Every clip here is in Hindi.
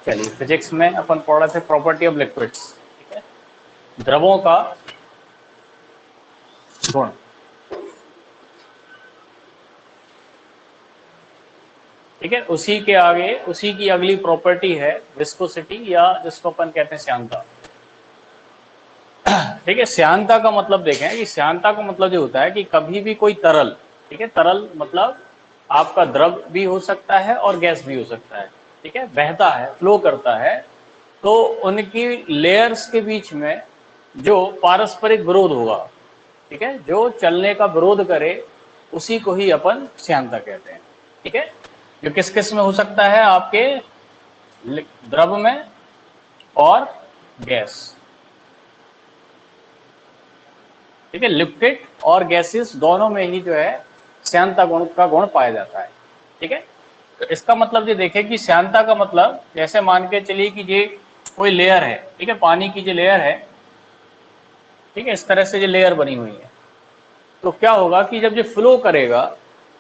चलिए, फिजिक्स में अपन पढ़ रहे थे प्रॉपर्टी ऑफ लिक्विड्स, ठीक है, द्रवों का गुण। ठीक है, उसी के आगे उसी की अगली प्रॉपर्टी है विस्कोसिटी, या जिसको अपन कहते हैं श्यानता। ठीक है, श्यानता का मतलब देखें कि श्यानता का मतलब जो होता है कि कभी भी कोई तरल, ठीक है, तरल मतलब आपका द्रव भी हो सकता है और गैस भी हो सकता है, ठीक है, बहता है, फ्लो करता है, तो उनकी लेयर्स के बीच में जो पारस्परिक विरोध होगा, ठीक है, जो चलने का विरोध करे, उसी को ही अपन श्यानता कहते हैं। ठीक है, जो किस किस में हो सकता है, आपके द्रव में और गैस। ठीक है, लिक्विड और गैसेस दोनों में ही जो है श्यानता गुण का गुण पाया जाता है। ठीक है, तो इसका मतलब ये देखें कि श्यानता का मतलब, जैसे मान के चलिए कि ये कोई लेयर है, ठीक है, पानी की जो लेयर है, ठीक है, इस तरह से जो लेयर बनी हुई है, तो क्या होगा कि जब ये फ्लो करेगा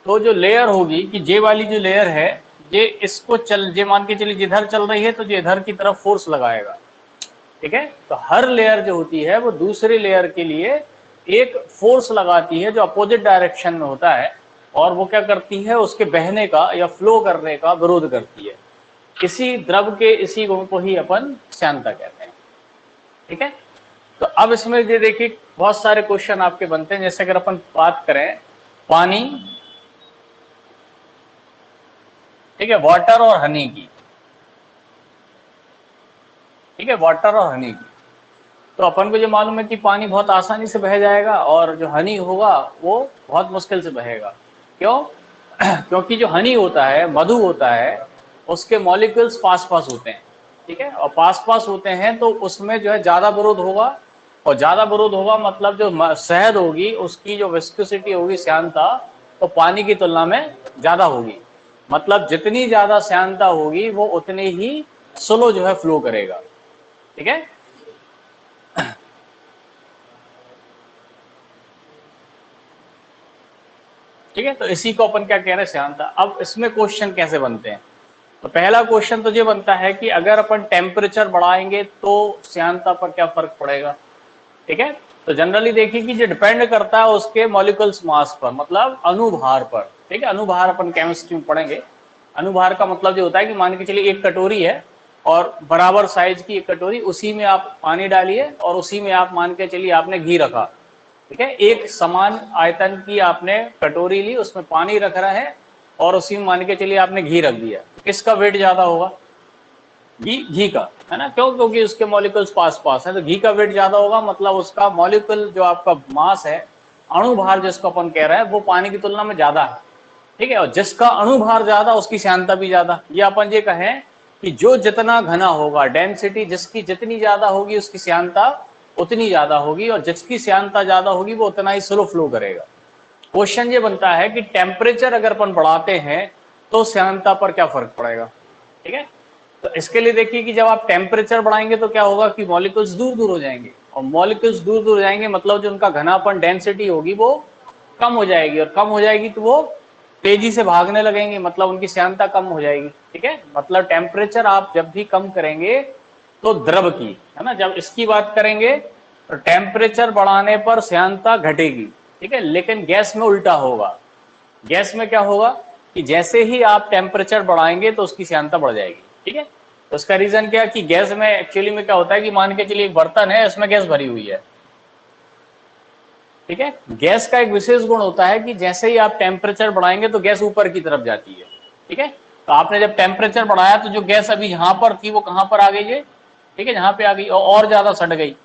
तो जो लेयर होगी, कि जे वाली जो लेयर है, ये इसको जे मान के चलिए जिधर चल रही है तो ये इधर की तरफ फोर्स लगाएगा। ठीक है, तो हर लेयर जो होती है वो दूसरे लेयर के लिए एक फोर्स लगाती है जो अपोजिट डायरेक्शन में होता है, और वो क्या करती है, उसके बहने का या फ्लो करने का विरोध करती है। इसी द्रव के इसी गुण को ही अपन श्यानता कहते हैं। ठीक है, तो अब इसमें ये देखिए बहुत सारे क्वेश्चन आपके बनते हैं। जैसे अगर अपन बात करें पानी, ठीक है, वाटर और हनी की, ठीक है, वाटर और हनी की, तो अपन को जो मालूम है कि पानी बहुत आसानी से बह जाएगा और जो हनी होगा वो बहुत मुश्किल से बहेगा। क्यों? क्योंकि जो हनी होता है, मधु होता है, उसके मॉलिक्यूल्स पास पास होते हैं। ठीक है, और पास पास होते हैं तो उसमें जो है ज्यादा विरोध होगा, और ज्यादा विरोध होगा मतलब जो शहद होगी उसकी जो विस्कोसिटी होगी, श्यानता, तो पानी की तुलना में ज्यादा होगी। मतलब जितनी ज्यादा श्यानता होगी वो उतनी ही स्लो जो है फ्लो करेगा। ठीक है, ठीक है, तो इसी को अपन क्या कह रहे हैं, श्यानता। अब इसमें क्वेश्चन कैसे बनते हैं, तो पहला क्वेश्चन तो ये बनता है कि अगर अपन टेम्परेचर बढ़ाएंगे तो श्यानता पर क्या फर्क पड़ेगा। ठीक है, तो जनरली देखिए कि ये डिपेंड करता है उसके मॉलिक्यूल्स मास पर, मतलब अनुभार पर। ठीक है, अनुभार अपन केमिस्ट्री में पढ़ेंगे। अनुभार का मतलब ये होता है कि मान के चलिए एक कटोरी है और बराबर साइज की एक कटोरी, उसी में आप पानी डालिए और उसी में आप मान के चलिए आपने घी रखा। ठीक है, एक समान आयतन की आपने कटोरी ली, उसमें पानी रख रहा है और उसी में मान के चलिए आपने घी रख दिया, किसका वेट ज्यादा होगा? घी का, है ना। क्यों? क्योंकि उसके मॉलिक्यूल्स पास पास है, तो घी का वेट ज्यादा होगा, मतलब उसका मॉलिक्यूल जो आपका मास है, अणुभार जिसको अपन कह रहे हैं, वो पानी की तुलना में ज्यादा है। ठीक है, और जिसका अणुभार ज्यादा उसकी श्यानता भी ज्यादा। ये अपन ये कहें कि जो जितना घना होगा, डेंसिटी जिसकी जितनी ज्यादा होगी उसकी श्यानता उतनी ज्यादा होगी, और जिसकी श्यानता ज्यादा होगी वो उतना ही स्लो फ्लो करेगा। क्वेश्चन ये बनता है कि टेम्परेचर अगर अपन बढ़ाते हैं तो श्यानता पर क्या फर्क पड़ेगा। ठीक है, तो इसके लिए देखिए कि जब आप टेम्परेचर बढ़ाएंगे तो क्या होगा कि मॉलिक्यूल्स दूर दूर हो जाएंगे, और मॉलिक्यूल्स दूर दूर हो जाएंगे मतलब जो उनका घनापन, डेंसिटी होगी वो कम हो जाएगी, और कम हो जाएगी तो वो तेजी से भागने लगेंगे, मतलब उनकी श्यानता कम हो जाएगी। ठीक है, मतलब टेम्परेचर आप जब भी कम करेंगे तो द्रव की, है ना, जब इसकी बात करेंगे तो टेम्परेचर बढ़ाने पर श्यानता घटेगी। ठीक है, लेकिन गैस में उल्टा होगा। गैस में क्या होगा कि जैसे ही आप टेम्परेचर बढ़ाएंगे तो उसकी श्यानता बढ़ जाएगी। ठीक है, तो उसका रीजन क्या है कि गैस में एक्चुअली में क्या होता है कि मान के चलिए एक बर्तन है, इसमें गैस भरी हुई है। ठीक है, गैस का एक विशेष गुण होता है कि जैसे ही आप टेम्परेचर बढ़ाएंगे तो गैस ऊपर की तरफ जाती है। ठीक है, तो आपने जब टेम्परेचर बढ़ाया तो जो गैस अभी यहां पर थी वो कहां पर आ गई है? ठीक है, यहां पे आ गई और ज्यादा सट गई।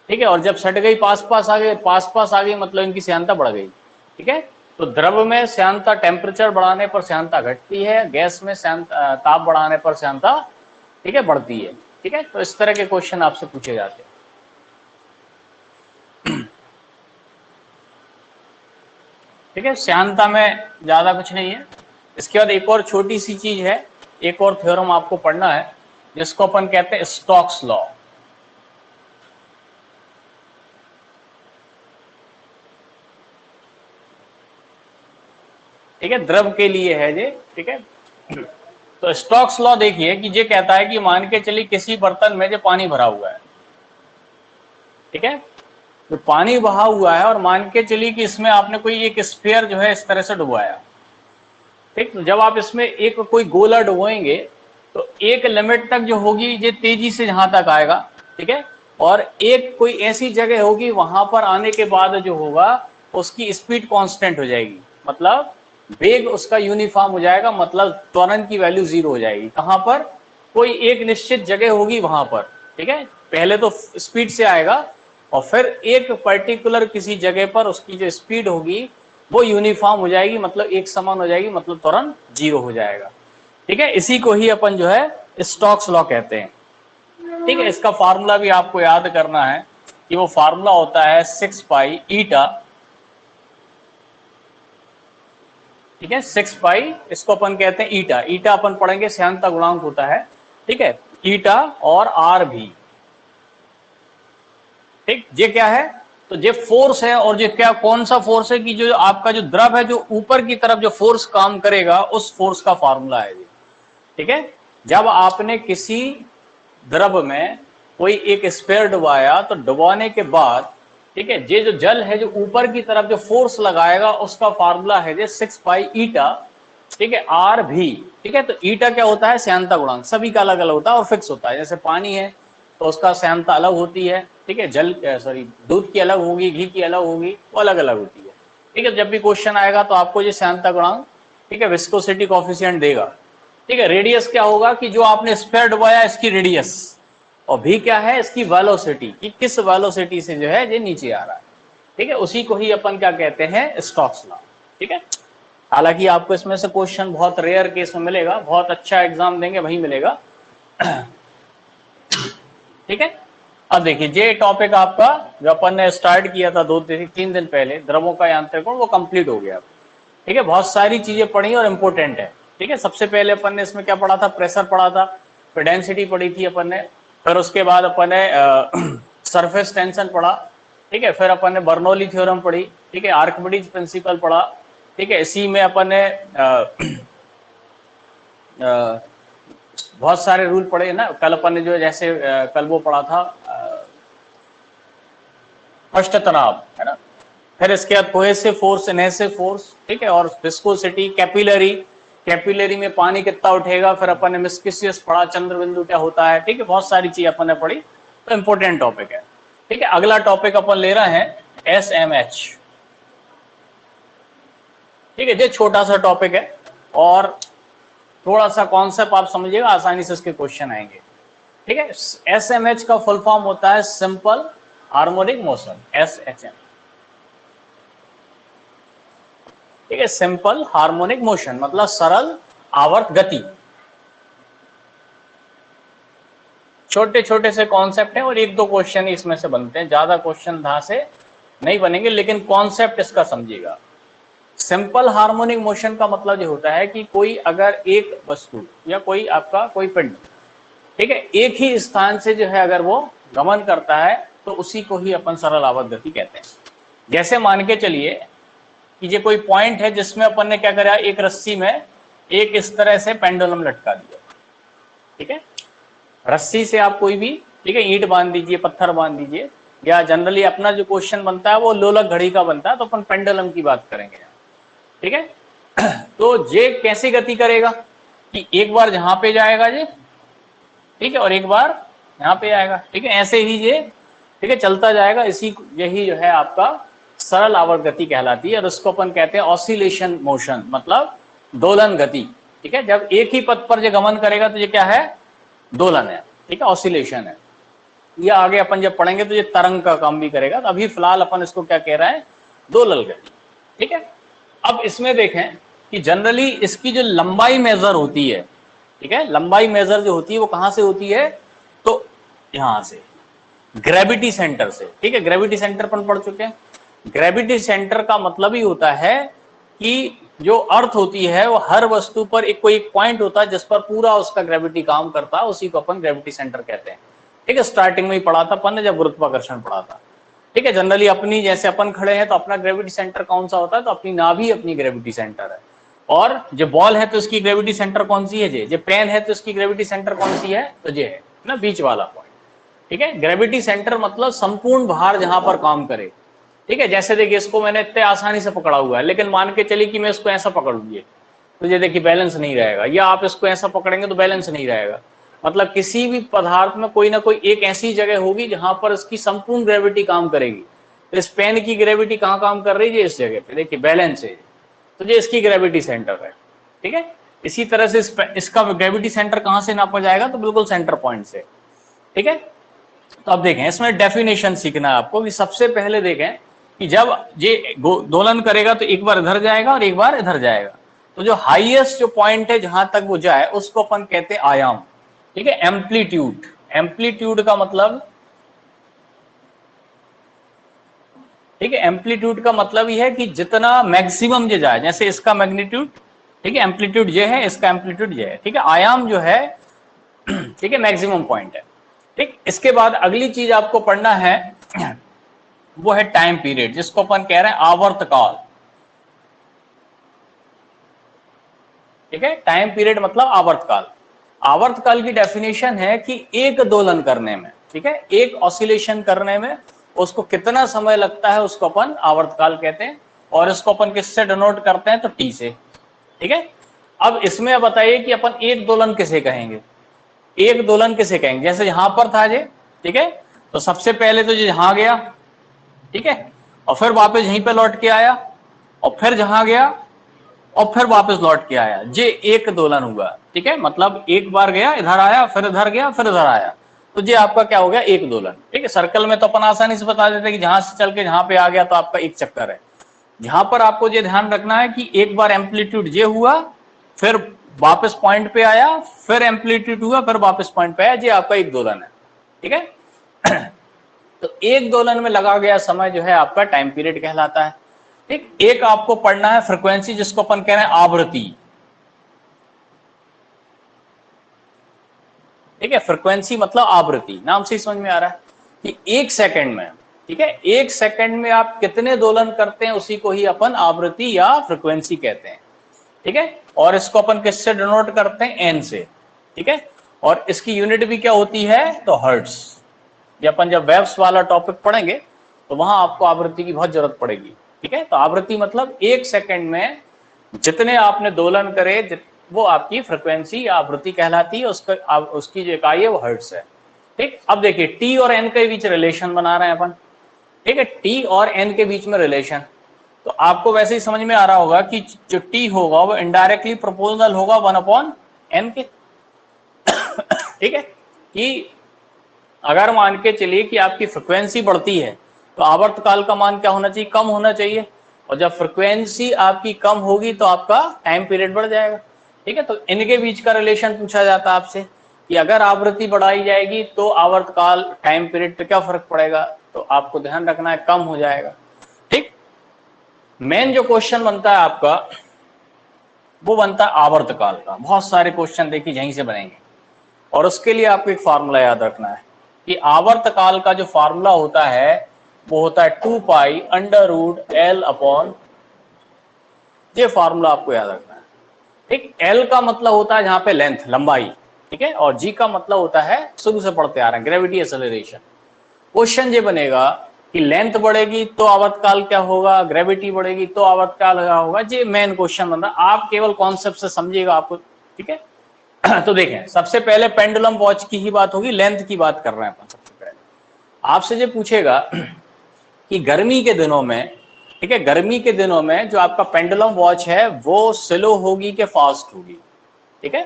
ठीक है, और जब सट गई पास पास आ गई, पास पास आ गई मतलब इनकी श्यानता बढ़ गई। ठीक है, तो द्रव में श्यानता टेम्परेचर बढ़ाने पर श्यानता घटती है, गैस में श्यानता ताप बढ़ाने पर श्यानता, ठीक है, बढ़ती है। ठीक है, तो इस तरह के क्वेश्चन आपसे पूछे जाते हैं। ठीक है, श्यानता में ज्यादा कुछ नहीं है। इसके बाद एक और छोटी सी चीज है, एक और थ्योरम आपको पढ़ना है जिसको अपन कहते हैं स्टोक्स लॉ। ठीक है, द्रव के लिए है ये। ठीक है, तो स्टोक्स लॉ देखिए कि ये कहता है कि मान के चलिए किसी बर्तन में जो पानी भरा हुआ है, ठीक है, तो पानी बहा हुआ है और मान के चलिए कि इसमें आपने कोई एक स्फीयर जो है इस तरह से डुबाया, ठीक। तो जब आप इसमें एक कोई गोला डुबोएंगे तो एक लिमिट तक जो होगी ये तेजी से जहां तक आएगा, ठीक है, और एक कोई ऐसी जगह होगी वहां पर आने के बाद जो होगा उसकी स्पीड कांस्टेंट हो जाएगी, मतलब वेग उसका यूनिफॉर्म हो जाएगा, मतलब त्वरण की वैल्यू 0 हो जाएगी। कहां पर? कोई एक निश्चित जगह होगी वहां पर, ठीक है, पहले तो स्पीड से आएगा और फिर एक पर्टिकुलर किसी जगह पर उसकी जो स्पीड होगी वो यूनिफॉर्म हो जाएगी, मतलब एक समान हो जाएगी, मतलब त्वरण 0 हो जाएगा, ठीक है। इसी को ही अपन जो है स्टोक्स लॉ कहते हैं, ठीक है। इसका फार्मूला भी आपको याद करना है कि वो फार्मूला होता है 6 पाई ईटा, ठीक है, 6 पाई, इसको अपन कहते हैं ईटा। ईटा अपन पढ़ेंगे श्यानता गुणांक होता है, ठीक है, ईटा और आर भी, ठीक। ये क्या है? तो ये फोर्स है, और ये क्या, कौन सा फोर्स है कि जो आपका जो द्रव है जो ऊपर की तरफ जो फोर्स काम करेगा उस फोर्स का फार्मूला है ये, ठीक है। जब आपने किसी द्रव में कोई एक स्फीयर डुबाया तो डुबाने के बाद, ठीक है, ये जो जल है जो ऊपर की तरफ जो फोर्स लगाएगा उसका फार्मूला है ये 6 पाई ईटा, ठीक है, आर भी, ठीक है। तो ईटा क्या होता है? श्यानता गुणांक, सभी का अलग अलग होता है और फिक्स होता है। जैसे पानी है तो उसका श्यानता अलग होती है, ठीक है, जल सॉरी दूध की अलग होगी, घी की अलग होगी, वो अलग अलग होती है, ठीक है। जब भी क्वेश्चन आएगा तो आपको ये श्यानता गुणांक, ठीक है, विस्कोसिटी कोएफिशिएंट देगा, ठीक है। रेडियस क्या होगा कि जो आपने स्फीयर डुबाया इसकी रेडियस, और भी क्या है? इसकी वेलोसिटी, कि किस वेलोसिटी से जो है ये नीचे आ रहा है, ठीक है। उसी को ही अपन क्या कहते हैं? स्टोक्स लॉ, ठीक है। हालांकि आपको इसमें से क्वेश्चन बहुत रेयर केस में मिलेगा, बहुत अच्छा एग्जाम देंगे वही मिलेगा, ठीक है। अब देखिए ये टॉपिक आपका जो अपन ने स्टार्ट किया था 2-3 दिन पहले, द्रवों का यांत्रिक गुण, वो कंप्लीट हो गया, ठीक है। बहुत सारी चीजें पढ़ी और इंपॉर्टेंट है, ठीक है। सबसे पहले अपन ने इसमें क्या पढ़ा था? प्रेशर पढ़ा था, फिर डेंसिटी पढ़ी थी अपन ने, फिर उसके बाद अपन ने सरफेस टेंशन पढ़ा, ठीक है, फिर अपन ने बर्नौली थ्योरम पढ़ी, ठीक है, आर्किमिडीज प्रिंसिपल पढ़ा, ठीक है। इसी में अपन ने बहुत सारे रूल पढ़े ना, कल अपन ने जो जैसे कल वो पढ़ा था पृष्ठ तनाव, है ना, फिर इसके बाद कोहेसिव फोर्स, इनहेसिव फोर्स, ठीक है, और विस्कोसिटी, कैपिलरी, कैपिलरी में पानी कितना उठेगा, फिर अपन ने मिस्किसियस पढ़ा, चंद्र बिंदु क्या होता है, ठीक है, बहुत सारी चीज अपन ने पढ़ी, तो इंपॉर्टेंट टॉपिक है, ठीक है। अगला टॉपिक अपन ले रहे हैं SMH, ठीक है। ये छोटा सा टॉपिक है और थोड़ा सा कॉन्सेप्ट आप समझिएगा, आसानी से इसके क्वेश्चन आएंगे, ठीक है। SMH का फुल फॉर्म होता है सिंपल हार्मोनिक मोशन, SHM, ठीक है। सिंपल हार्मोनिक मोशन मतलब सरल आवर्त गति। छोटे छोटे से कॉन्सेप्ट हैं और 1-2 क्वेश्चन इसमें से बनते हैं, ज्यादा क्वेश्चन यहां से नहीं बनेंगे, लेकिन कॉन्सेप्ट इसका समझिएगा। सिंपल हार्मोनिक मोशन का मतलब ये होता है कि कोई अगर एक वस्तु या कोई आपका कोई पिंड, ठीक है, एक ही स्थान से जो है अगर वो गमन करता है तो उसी को ही अपन सरल आवर्त गति कहते हैं। जैसे मान के चलिए कि ये कोई पॉइंट है जिसमें अपन ने क्या करा, एक रस्सी में एक इस तरह से पेंडुलम लटका दिया, ठीक है। रस्सी से आप कोई भी, ठीक है, ईंट बांध दीजिए, पत्थर बांध दीजिए, या जनरली अपना जो क्वेश्चन बनता है वो लोलक घड़ी का बनता है, तो अपन पेंडुलम की बात करेंगे, ठीक है। तो ये कैसे गति करेगा कि एक बार जहां पे जाएगा ये, ठीक है, और एक बार यहाँ पे आएगा, ठीक है, ऐसे ही ये, ठीक है, चलता जाएगा। इसी यही जो है आपका सरल आवर्त गति कहलाती है, और उसको अपन कहते हैं ऑसिलेशन मोशन, मतलब दोलन गति, ठीक है। जब एक ही पथ पर ये गमन करेगा तो ये क्या है? दोलन है, ठीक है, ऑसिलेशन है। ये आगे अपन जब पढ़ेंगे तो ये तरंग का काम भी करेगा, तो अभी फिलहाल अपन इसको क्या कह रहे हैं? दोलन गति, ठीक है। अब इसमें देखें कि जनरली इसकी जो लंबाई मेजर होती है, ठीक है, लंबाई मेजर जो होती है वो कहां से होती है? तो यहां से, ग्रेविटी सेंटर से, ठीक है। ग्रेविटी सेंटर पर पढ़ चुके हैं। ग्रेविटी सेंटर का मतलब ही होता है कि जो अर्थ होती है वो हर वस्तु पर एक कोई एक पॉइंट होता है जिस पर पूरा उसका ग्रेविटी काम करता है, उसी को अपन ग्रेविटी सेंटर कहते हैं, ठीक है। स्टार्टिंग में ही पढ़ा था अपन ने जब गुरुत्वाकर्षण पढ़ा था, ठीक है। जनरली अपनी जैसे अपन खड़े हैं तो अपना ग्रेविटी सेंटर कौन सा होता है? तो अपनी नाभि अपनी ग्रेविटी सेंटर है, और जो बॉल है तो इसकी ग्रेविटी सेंटर कौन सी है जे, जो पेन है तो इसकी ग्रेविटी सेंटर कौन सी है, तो जे है ना, बीच वाला पॉइंट। ठीक है, ग्रेविटी सेंटर मतलब संपूर्ण भार जहां पर काम करे। ठीक है, जैसे देखिए इसको मैंने इतने आसानी से पकड़ा हुआ है, लेकिन मान के चलिए कि मैं इसको ऐसा पकड़ लूंगी तो ये देखिए बैलेंस नहीं रहेगा, या आप इसको ऐसा पकड़ेंगे तो बैलेंस नहीं रहेगा। मतलब किसी भी पदार्थ में कोई ना कोई एक ऐसी जगह होगी जहां पर इसकी संपूर्ण ग्रेविटी काम करेगी। तो इस पेन की ग्रेविटी कहाँ काम कर रही है, इस जगह पे देखिए बैलेंस है, तो ये इसकी ग्रेविटी सेंटर है। ठीक है, इसी तरह से इसका ग्रेविटी सेंटर कहाँ से नापा जाएगा, तो बिल्कुल सेंटर पॉइंट से। ठीक है, तो अब देखें इसमें डेफिनेशन सीखना है आपको कि सबसे पहले देखें कि जब ये दोलन करेगा तो एक बार इधर जाएगा और एक बार इधर जाएगा, तो जो हाईएस्ट जो पॉइंट है जहां तक वो जाए उसको अपन कहते हैं आयाम। ठीक है, एम्पलीट्यूड, एम्पलीट्यूड का मतलब, ठीक है, एम्पलीट्यूड का मतलब यह है कि जितना मैक्सिमम ये जाए, जैसे इसका मैग्नीट्यूड, ठीक है, एम्पलीट्यूड ये है, इसका एम्पलीट्यूड ये है। ठीक है, आयाम जो है ठीक है मैक्सिमम पॉइंट है। ठीक, इसके बाद अगली चीज आपको पढ़ना है वो है टाइम पीरियड, जिसको अपन कह रहे हैं आवर्तकाल। ठीक है, टाइम पीरियड मतलब आवर्तकाल। आवर्तकाल की डेफिनेशन है कि एक दोलन करने में, ठीक है, एक ऑसिलेशन करने में उसको कितना समय लगता है उसको अपन आवर्तकाल कहते हैं, और इसको अपन किससे डिनोट करते हैं, तो टी से। ठीक है, अब इसमें बताइए कि अपन एक दोलन किसे कहेंगे, एक दोलन किसे कहेंगे, जैसे यहां पर था जे, ठीक है, तो सबसे पहले तो यहां गया, ठीक है, और फिर वापस यहीं पे लौट के आया, और फिर जहां गया और फिर वापस लौट के आया, ये एक दोलन हुआ। ठीक है, मतलब एक बार गया इधर आया, फिर इधर गया, फिर इधर आया, तो ये आपका क्या हो गया, एक दोलन। ठीक है, सर्कल में तो अपन आसानी से बता देते कि जहां से चल के जहां पे आ गया तो आपका एक चक्कर है। यहां पर आपको ये ध्यान रखना है कि एक बार एम्पलीट्यूड ये हुआ, फिर वापस पॉइंट पे आया, फिर एम्पलीट्यूड हुआ, फिर वापस पॉइंट पे आया, ये आपका एक दोलन है। ठीक है तो एक दोलन में लगा गया समय जो है आपका टाइम पीरियड कहलाता है। ठीक, एक आपको पढ़ना है फ्रीक्वेंसी, जिसको अपन कह रहे हैं आवृत्ति। ठीक है, फ्रीक्वेंसी मतलब आवृत्ति, नाम से ही समझ में आ रहा है कि एक सेकंड में, ठीक है, एक सेकंड में आप कितने दोलन करते हैं उसी को ही अपन आवृत्ति या फ्रीक्वेंसी कहते हैं। ठीक है, और इसको अपन किससे डिनोट करते हैं, एन से। ठीक है, और इसकी यूनिट भी क्या होती है, तो हर्ट्ज। अपन जब वेव्स वाला टॉपिक पढ़ेंगे तो वहां आपको आवृत्ति की बहुत जरूरत पड़ेगी। ठीक है, तो आवृत्ति मतलब एक सेकंड में जितने आपने दोलन करे वो आपकी फ्रीक्वेंसी या आवृत्ति कहलाती है, उसकी जो इकाई है वो हर्ट्ज है। ठीक, अब देखिए टी और एन के बीच रिलेशन बना रहे हैं अपन। ठीक है, टी और एन के बीच में रिलेशन, तो आपको वैसे ही समझ में आ रहा होगा कि जो टी होगा वो इनडायरेक्टली प्रोपोर्शनल होगा 1/n के। ठीक है, कि अगर मान के चलिए कि आपकी फ्रिक्वेंसी बढ़ती है तो आवर्तकाल का मान क्या होना चाहिए, कम होना चाहिए, और जब फ्रिक्वेंसी आपकी कम होगी तो आपका टाइम पीरियड बढ़ जाएगा। ठीक है, तो इनके बीच का रिलेशन पूछा जाता है आपसे कि अगर आवृत्ति बढ़ाई जाएगी तो आवर्तकाल टाइम पीरियड पे क्या फर्क पड़ेगा, तो आपको ध्यान रखना है कम हो जाएगा। ठीक, मेन जो क्वेश्चन बनता है आपका वो बनता है आवर्तकाल का। बहुत सारे क्वेश्चन देखिए यहीं से बनेंगे, और उसके लिए आपको एक फार्मूला याद रखना है कि आवर्तकाल का जो फार्मूला होता है वो होता है 2π√L/, ये फार्मूला आपको याद रखना है। ठीक, L का मतलब होता है जहां पे लेंथ, लंबाई, ठीक है, और G का मतलब होता है, शुरू से पढ़ते आ रहे हैं, ग्रेविटी एक्सेलरेशन। क्वेश्चन ये बनेगा कि लेंथ बढ़ेगी तो आवर्तकाल क्या होगा, ग्रेविटी बढ़ेगी तो आवर्तकाल क्या होगा, ये मेन क्वेश्चन बन रहा है। आप केवल कॉन्सेप्ट से समझिएगा आपको। ठीक है तो देखें सबसे पहले पेंडुलम वॉच की ही बात होगी, लेंथ की बात कर रहे हैं अपन। सबसे पहले आपसे ये पूछेगा कि गर्मी के दिनों में, ठीक है, गर्मी के दिनों में जो आपका पेंडुलम वॉच है वो स्लो होगी कि फास्ट होगी। ठीक है,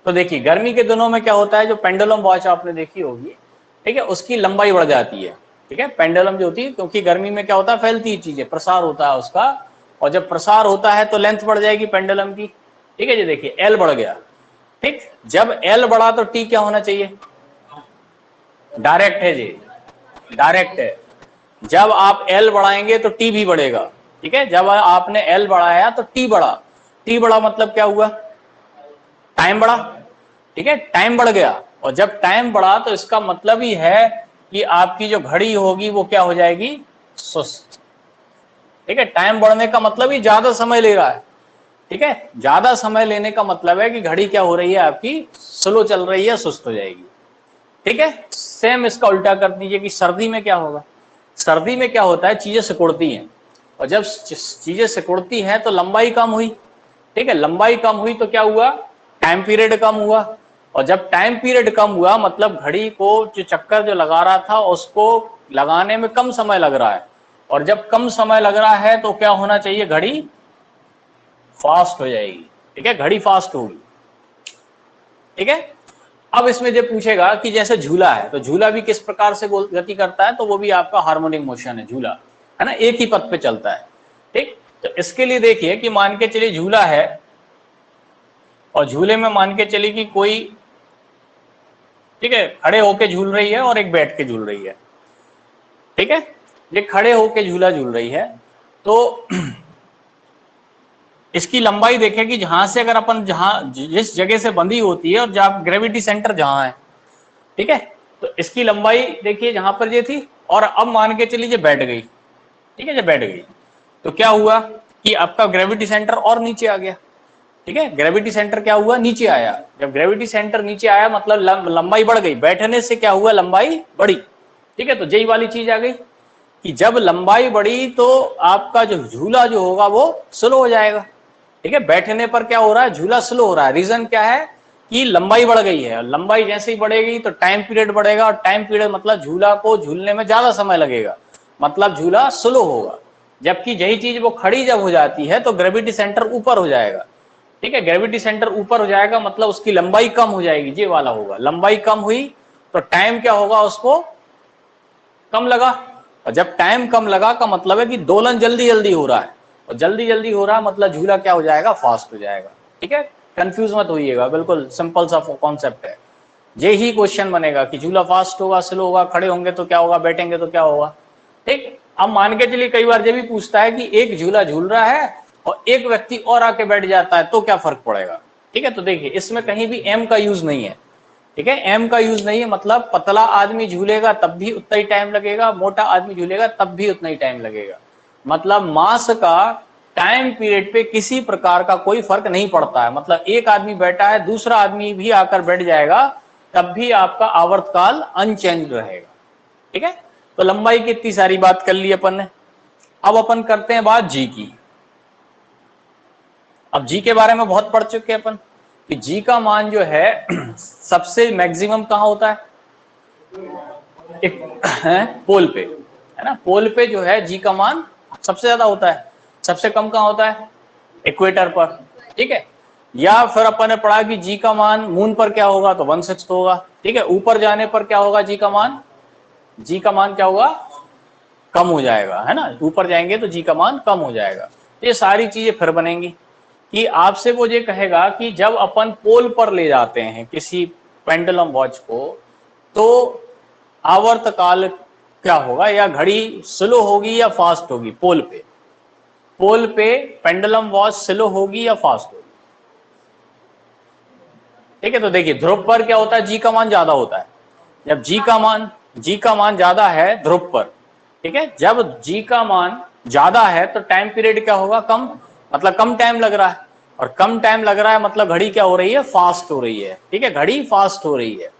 तो देखिए गर्मी के दिनों में क्या होता है, जो पेंडुलम वॉच आपने देखी होगी, ठीक है, उसकी लंबाई बढ़ जाती है। ठीक है, पेंडुलम जो होती है, क्योंकि गर्मी में क्या होता है, फैलती है चीजें, प्रसार होता है उसका, और जब प्रसार होता है तो लेंथ बढ़ जाएगी पेंडुलम की। ठीक है जी, देखिए एल बढ़ गया। ठीक, जब एल बढ़ा तो टी क्या होना चाहिए, डायरेक्ट है जी, डायरेक्ट है। जब आप एल बढ़ाएंगे तो टी भी बढ़ेगा। ठीक है, जब आपने एल बढ़ाया तो टी बढ़ा, टी बढ़ा मतलब क्या हुआ, टाइम बढ़ा। ठीक है, टाइम बढ़ गया, और जब टाइम बढ़ा तो इसका मतलब ही है कि आपकी जो घड़ी होगी वो क्या हो जाएगी, सुस्त। ठीक है, टाइम बढ़ने का मतलब ही ज्यादा समय ले रहा है। ठीक है, ज्यादा समय लेने का मतलब है कि घड़ी क्या हो रही है आपकी, स्लो चल रही है, सुस्त हो जाएगी। ठीक है, सेम इसका उल्टा कर दीजिए कि सर्दी में क्या होगा। सर्दी में क्या होता है, चीजें सिकुड़ती हैं, और जब चीजें सिकुड़ती हैं तो लंबाई कम हुई। ठीक है, लंबाई कम हुई तो क्या हुआ, टाइम पीरियड कम हुआ, और जब टाइम पीरियड कम हुआ मतलब घड़ी को जो चक्कर जो लगा रहा था उसको लगाने में कम समय लग रहा है, और जब कम समय लग रहा है तो क्या होना चाहिए, घड़ी फास्ट हो जाएगी। ठीक है, घड़ी फास्ट होगी। ठीक है, अब इसमें जब पूछेगा कि जैसे झूला है, तो झूला भी किस प्रकार से गति करता है, तो वो भी आपका हार्मोनिक मोशन है झूला, है ना, एक ही पथ पे चलता है। ठीक, तो इसके लिए देखिए कि मान के चलिए झूला है, और झूले में मान के चलिए कि कोई, ठीक है, खड़े होके झूल रही है और एक बैठ के झूल रही है। ठीक है, ये खड़े होके झूला झूल रही है, तो इसकी लंबाई देखें कि जहां से अगर अपन जिस जगह से बंधी होती है और जहां ग्रेविटी सेंटर जहां है, ठीक है, तो इसकी लंबाई देखिए जहां पर ये थी, और अब मान के चलिए बैठ गई। ठीक है, जब बैठ गई तो क्या हुआ कि आपका ग्रेविटी सेंटर और नीचे आ गया। ठीक है, ग्रेविटी सेंटर क्या हुआ, नीचे आया। जब ग्रेविटी सेंटर नीचे आया मतलब लंबाई बढ़ गई, बैठने से क्या हुआ, लंबाई बढ़ी। ठीक है, तो यही वाली चीज आ गई कि जब लंबाई बढ़ी तो आपका जो झूला जो होगा वो स्लो हो जाएगा। ठीक है, बैठने पर क्या हो रहा है, झूला स्लो हो रहा है। रीजन क्या है कि लंबाई बढ़ गई है, लंबाई जैसे ही बढ़ेगी तो टाइम पीरियड बढ़ेगा, और टाइम पीरियड मतलब झूला को झूलने में ज्यादा समय लगेगा, मतलब झूला स्लो होगा। जबकि यही चीज वो खड़ी जब हो जाती है तो ग्रेविटी सेंटर ऊपर हो जाएगा। ठीक है, ग्रेविटी सेंटर ऊपर हो जाएगा मतलब उसकी लंबाई कम हो जाएगी, ये वाला होगा। लंबाई कम हुई तो टाइम क्या होगा, उसको कम लगा, और जब टाइम कम लगा का मतलब है कि दोलन जल्दी जल्दी हो रहा है, और जल्दी जल्दी हो रहा है मतलब झूला क्या हो जाएगा, फास्ट हो जाएगा। ठीक है, कंफ्यूज मत होइएगा, बिल्कुल सिंपल सा कॉन्सेप्ट है। यही क्वेश्चन बनेगा कि झूला फास्ट होगा, स्लो होगा, खड़े होंगे तो क्या होगा, बैठेंगे तो क्या होगा। ठीक, अब मान के चलिए कई बार ये भी पूछता है कि एक झूला झूल रहा है और एक व्यक्ति और आके बैठ जाता है तो क्या फर्क पड़ेगा। ठीक है, तो देखिए इसमें कहीं भी एम का यूज नहीं है। ठीक है, एम का यूज नहीं है, मतलब पतला आदमी झूलेगा तब भी उतना ही टाइम लगेगा, मोटा आदमी झूलेगा तब भी उतना ही टाइम लगेगा। मतलब मास का टाइम पीरियड पे किसी प्रकार का कोई फर्क नहीं पड़ता है। मतलब एक आदमी बैठा है, दूसरा आदमी भी आकर बैठ जाएगा, तब भी आपका आवर्तकाल अनचेंज रहेगा। ठीक है, तो लंबाई की इतनी सारी बात कर ली अपन ने। अब अपन करते हैं बात जी की। अब जी के बारे में बहुत पढ़ चुके हैं अपन कि जी का मान जो है सबसे मैक्सिमम कहां होता है, एक है पोल पे, है ना, पोल पे जो है जी का मान सबसे ज्यादा होता है। सबसे कम कहां होता है, इक्वेटर पर। ठीक है, या फिर अपन ने पढ़ा कि जी का मान मून पर क्या होगा, तो 1/6 होगा। ठीक है, ऊपर जाने पर क्या होगा, जी का मान, जी का मान क्या होगा, कम हो जाएगा, है ना, ऊपर जाएंगे तो जी का मान कम हो जाएगा। ये सारी चीजें फिर बनेंगी कि आपसे वो ये कहेगा कि जब अपन पोल पर ले जाते हैं किसी पेंडुलम वॉच को, तो आवर्तकाल क्या होगा, या घड़ी स्लो होगी या फास्ट होगी। पोल पे, पोल पे पेंडुलम वॉच स्लो होगी या फास्ट होगी। ठीक है, तो देखिए ध्रुव पर क्या होता है, जी का मान ज्यादा होता है। जब जी का मान ज्यादा है ध्रुव पर, ठीक है, जब जी का मान ज्यादा है तो टाइम पीरियड क्या होगा, कम, मतलब कम टाइम लग रहा है, और कम टाइम लग रहा है मतलब घड़ी क्या हो रही है, फास्ट हो रही है। ठीक है, घड़ी फास्ट हो रही है।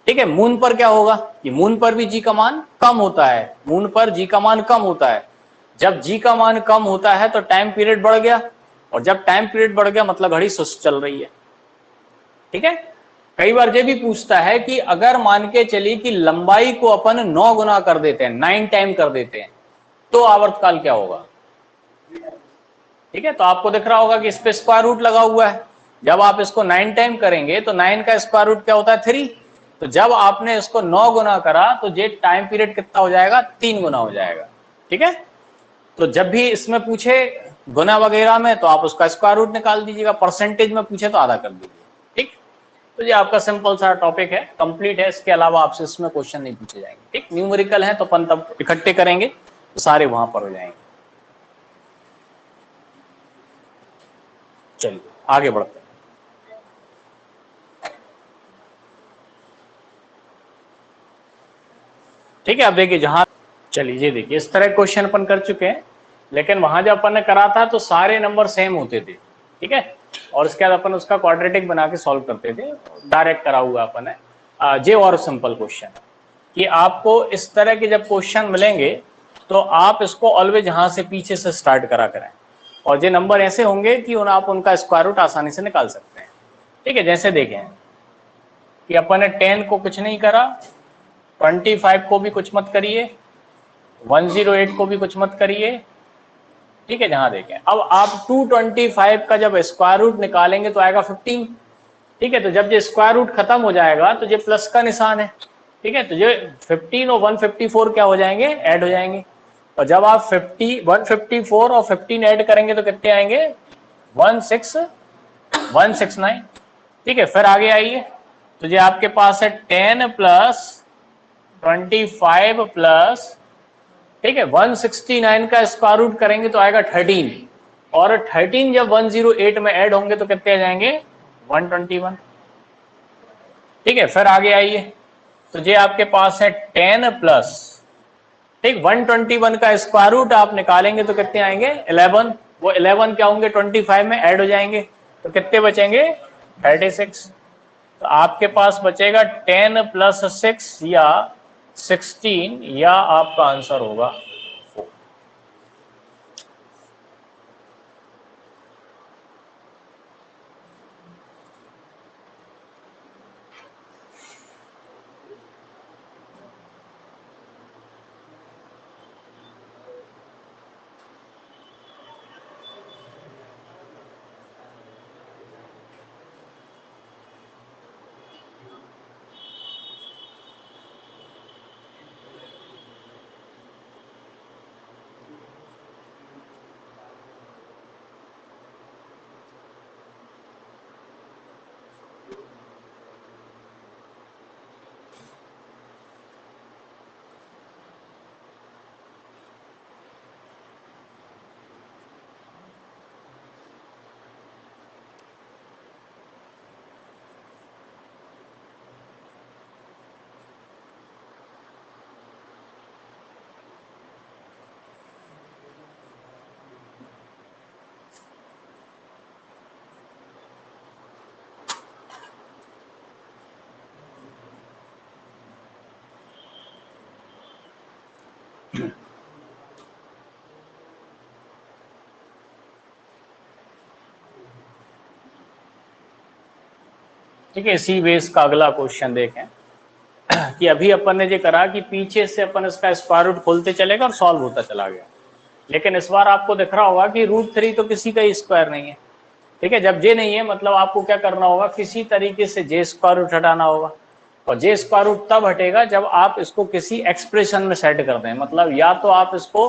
ठीक है, मून पर क्या होगा कि मून पर भी जी का मान कम होता है, मून पर जी का मान कम होता है। जब जी का मान कम होता है तो टाइम पीरियड बढ़ गया, और जब टाइम पीरियड बढ़ गया मतलब घड़ी सुस्त चल रही है। ठीक है, कई बार ये भी पूछता है कि अगर मान के चलिए कि लंबाई को अपन 9 गुना कर देते हैं, 9 टाइम कर देते हैं, तो आवर्तकाल क्या होगा। ठीक है, तो आपको दिख रहा होगा कि इस पे स्क्वायर रूट लगा हुआ है। जब आप इसको 9 टाइम करेंगे तो 9 का स्क्वायर रूट क्या होता है, 3। तो जब आपने इसको 9 गुना करा तो ये टाइम पीरियड कितना हो जाएगा, 3 गुना हो जाएगा। ठीक है, तो जब भी इसमें पूछे गुना वगैरह में तो आप उसका स्क्वायर रूट निकाल दीजिएगा, परसेंटेज में पूछे तो आधा कर दीजिए। ठीक, तो ये आपका सिंपल सा टॉपिक है, कंप्लीट है। इसके अलावा आपसे इसमें क्वेश्चन नहीं पूछे जाएंगे। ठीक, न्यूमेरिकल है तो अपन तब इकट्ठे करेंगे तो सारे वहां पर हो जाएंगे। चलिए आगे बढ़ते हैं। ठीक है, अब देखिए जहां, चलिए ये देखिए इस तरह क्वेश्चन अपन कर चुके हैं, लेकिन वहां जब अपन ने करा था तो सारे नंबर सेम होते थे। ठीक है। और उसके बाद अपन उसका क्वाड्रेटिक बना के सॉल्व करते थे, डायरेक्ट करा हुआ अपन है। ये और सिंपल क्वेश्चन है कि आपको इस तरह के जब क्वेश्चन मिलेंगे तो आप इसको ऑलवेज यहाँ से पीछे से स्टार्ट करा करें, और ये नंबर ऐसे होंगे कि आप उनका स्क्वायर रूट आसानी से निकाल सकते हैं। ठीक है, जैसे देखें कि अपन ने 10 को कुछ नहीं करा, 25 को भी कुछ मत करिए, 108 को भी कुछ मत करिए। ठीक है, जहां देखें अब आप 225 का जब स्क्वायर रूट निकालेंगे तो आएगा 15। ठीक है, तो जब ये स्क्वायर रूट खत्म हो जाएगा तो ये प्लस का निशान है। ठीक है, तो ये 15 और 154 क्या हो जाएंगे, ऐड हो जाएंगे। और जब आप 154 और 15 ऐड करेंगे तो कितने आएंगे, 16169। ठीक है, फिर आगे आइए, तो ये आपके पास है 10 प्लस 25 प्लस, ठीक है, 169 का स्क्वायर रूट करेंगे तो आएगा 13, और 13 जब 108 में ऐड होंगे तो कितने आ जाएंगे, 121। ठीक है, फिर आगे आइए, तो ये आपके पास है 10 प्लस, ठीक, 121 का स्क्वायर रूट आप निकालेंगे तो कितने आएंगे, 11। वो 11 क्या होंगे, 25 में ऐड हो जाएंगे तो कितने बचेंगे, 36। तो आपके पास बचेगा 10 प्लस 6 या 16, या आपका आंसर होगा 4। ठीक है, इसी बेस का अगला क्वेश्चन देखें कि अभी अपन ने ये करा कि पीछे से अपन इसका स्क्वायर रूट खोलते चलेगा और सॉल्व होता चला गया, लेकिन इस बार आपको दिख रहा होगा कि √3 तो किसी का ही स्क्वायर नहीं है। ठीक है, जब जे नहीं है मतलब आपको क्या करना होगा, किसी तरीके से जे स्क्वायर रूट हटाना होगा, और जे स्क्वायर रूट तब हटेगा जब आप इसको किसी एक्सप्रेशन में सेट कर दें। मतलब या तो आप इसको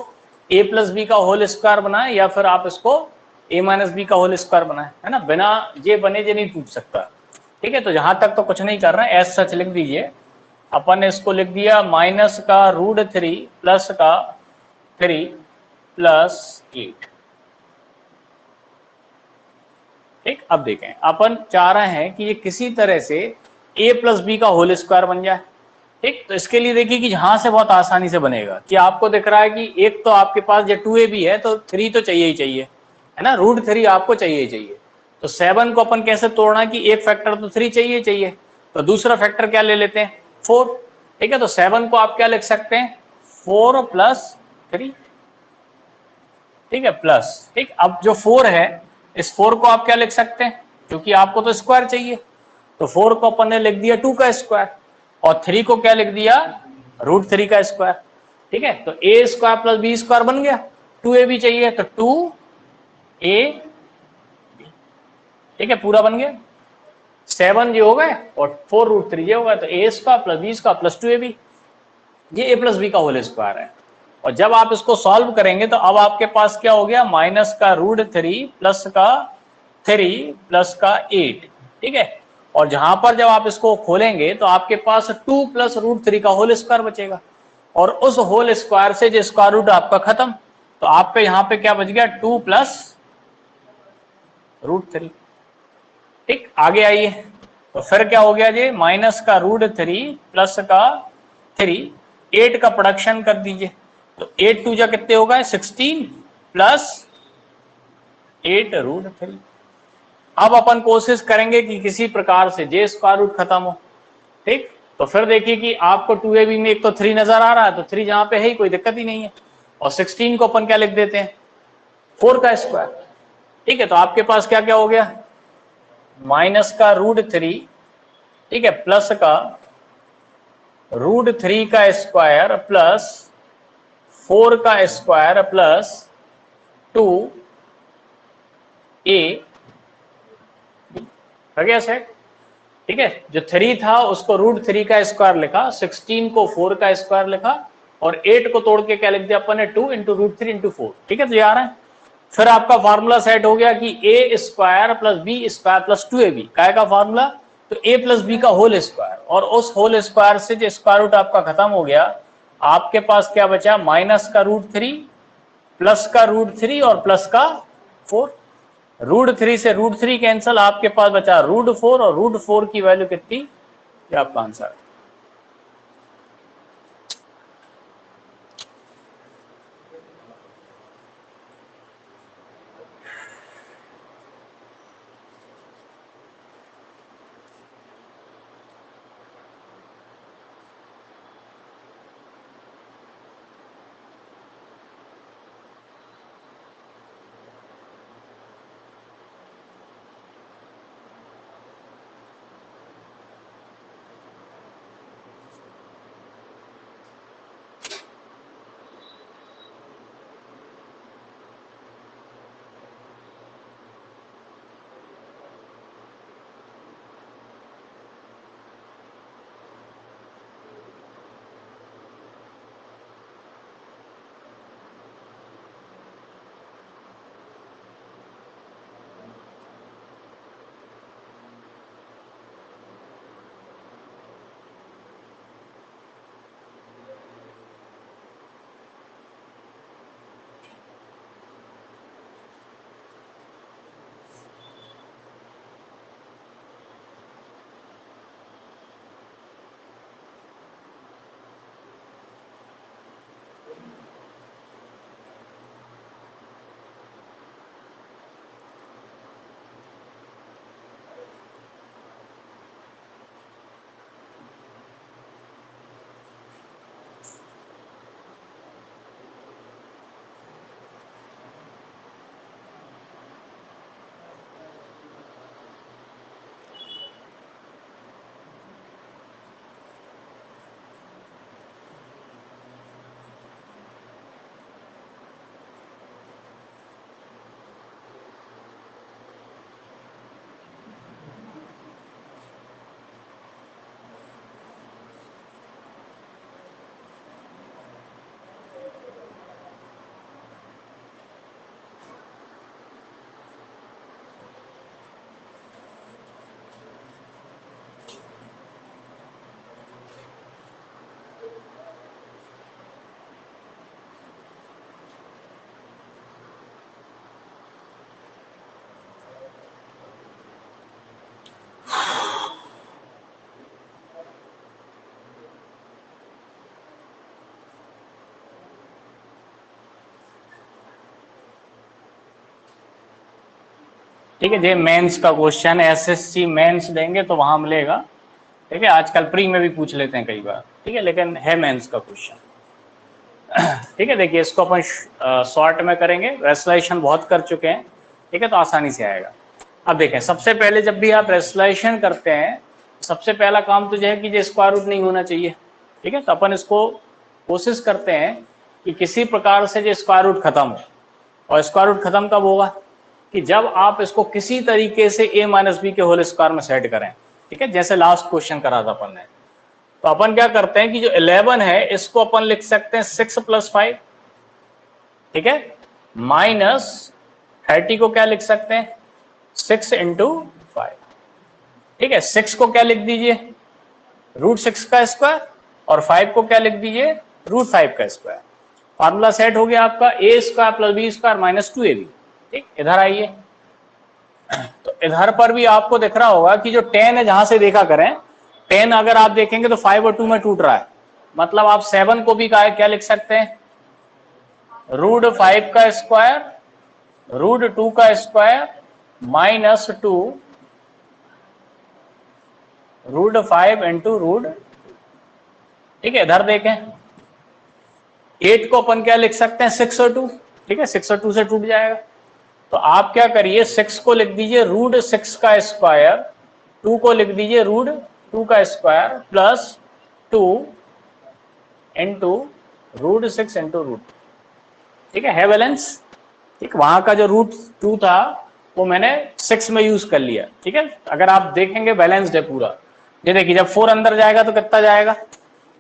a प्लस बी का होल स्क्वायर बनाएं, या फिर आप इसको a माइनस बी का होल स्क्वायर बनाएं, है ना, बिना जे बने जे नहीं टूट सकता। ठीक है, तो जहां तक तो कुछ नहीं कर रहे हैं, एज सच लिख दीजिए। अपन ने इसको लिख दिया माइनस का √3 प्लस का 3 प्लस 8। ठीक, अब देखें अपन चाह रहे हैं कि ये किसी तरह से a प्लस बी का होल स्क्वायर बन जाए। ठीक, तो इसके लिए देखिए कि यहां से बहुत आसानी से बनेगा कि आपको दिख रहा है कि एक तो आपके पास जो 2ab है तो 3 तो चाहिए ही चाहिए, है ना, √3 आपको चाहिए ही चाहिए। तो 7 को अपन कैसे तोड़ना कि एक फैक्टर तो 3 चाहिए चाहिए, तो दूसरा फैक्टर क्या ले लेते हैं, 4। ठीक है, तो 7 को आप क्या लिख सकते हैं, 4 प्लस 3। ठीक है, प्लस, ठीक, अब जो 4 है इस 4 को आप क्या लिख सकते हैं, क्योंकि आपको तो स्क्वायर चाहिए, तो 4 को अपन ने लिख दिया 2 का स्क्वायर, और 3 को क्या लिख दिया, √3 का स्क्वायर। ठीक है, तो a square plus b square बन गया, 2ab चाहिए तो 2a, ठीक है, पूरा बन गया। 7 ये हो गए और 4√3 ये हो गया, तो a square plus b square plus 2ab, ये a प्लस बी का होल स्क्वायर है। और जब आप इसको सॉल्व करेंगे तो अब आपके पास क्या हो गया, माइनस का √3 प्लस का 3 प्लस का 8। ठीक है, और जहां पर जब आप इसको खोलेंगे तो आपके पास 2 प्लस √3 का होल स्क्वायर बचेगा, और उस होल स्क्वायर से जो स्क्वायर रूट आपका खत्म, तो आपके यहाँ पे क्या बच गया, 2 प्लस √3। ठीक, आगे आइए, तो फिर क्या हो गया जी, माइनस का √3 प्लस का 3, 8 का प्रोडक्शन कर दीजिए, तो 8 2 जा कितने होगा, 16 प्लस 8 √3। अब अपन कोशिश करेंगे कि किसी प्रकार से जे स्क्वायर रूट खत्म हो, ठीक। तो फिर देखिए कि आपको 2ab में एक तो 3 नजर आ रहा है, तो 3 जहां पे है ही कोई दिक्कत ही नहीं है, और 16 को अपन क्या लिख देते हैं 4 का स्क्वायर, ठीक है। तो आपके पास क्या क्या हो गया, माइनस का √3, ठीक है, प्लस का √3 का स्क्वायर प्लस 4 का स्क्वायर प्लस 2a हो गया सेट, ठीक है। जो 3 था उसको √3 का स्क्वायर लिखा, 16 को 4 का स्क्वायर लिखा, और 8 को तोड़ के क्या लिख दिया अपन ने 2 इंटू √3 इंटू 4, ठीक है। तो ये आ रहा है। फिर आपका फार्मूला सेट हो गया कि a square plus b square plus 2ab काय का फार्मूला, तो a प्लस बी का होल स्क्वायर, और उस होल स्क्वायर से जो स्क्वायर रूट आपका खत्म हो गया, आपके पास क्या बचा, माइनस का √3 प्लस का √3 और प्लस का 4, √3 से √3 कैंसल, आपके पास बचा √4, और √4 की वैल्यू कितनी, ये आपका आंसर है। ठीक है, ये मेंस का क्वेश्चन, एसएससी मेंस देंगे तो वहां मिलेगा, ठीक है। आजकल प्री में भी पूछ लेते हैं कई बार, ठीक है, लेकिन है मेंस का क्वेश्चन। ठीक है, देखिए इसको अपन शॉर्ट में करेंगे, रेसोल्यूशन बहुत कर चुके हैं, ठीक है, तो आसानी से आएगा। अब देखें, सबसे पहले जब भी आप रेसोल्यूशन करते हैं, सबसे पहला काम तो यह है कि ये स्क्वायर रूट नहीं होना चाहिए, ठीक है। तो अपन इसको कोशिश करते हैं कि किसी प्रकार से ये स्क्वायर रूट खत्म हो, और स्क्वायर रूट खत्म कब होगा, कि जब आप इसको किसी तरीके से a माइनस बी के होल स्क्वायर में सेट करें, ठीक है, जैसे लास्ट क्वेश्चन करा था अपन ने। तो अपन क्या करते हैं कि जो 11 है इसको अपन लिख सकते हैं 6 + 5, ठीक है, माइनस 30 को क्या लिख सकते हैं 6 × 5, ठीक है। 6 को क्या लिख दीजिए √6 का स्क्वायर, और 5 को क्या लिख दीजिए √5 का स्क्वायर। फार्मूला सेट हो गया आपका a² + b² - 2ab, ठीक। इधर आइए, तो इधर पर भी आपको दिख रहा होगा कि जो 10 है, जहां से देखा करें 10 अगर आप देखेंगे तो 5 और 2 में टूट रहा है, मतलब आप 7 को भी क्या लिख सकते हैं √5 का स्क्वायर, √2 का स्क्वायर -2 √5 इंटू रूट, ठीक है। इधर देखें 8 को अपन क्या लिख सकते हैं 6 और 2, ठीक है, 6 और 2 से टूट जाएगा। तो आप क्या करिए 6 को लिख दीजिए √6 का स्क्वायर, 2 को लिख दीजिए √2 का square plus 2 into √6 into root, ठीक है बैलेंस। ठीक, वहां का जो √2 था वो मैंने 6 में यूज कर लिया, ठीक है। अगर आप देखेंगे बैलेंस्ड है पूरा। ये देखिए जब 4 अंदर जाएगा तो कितना जाएगा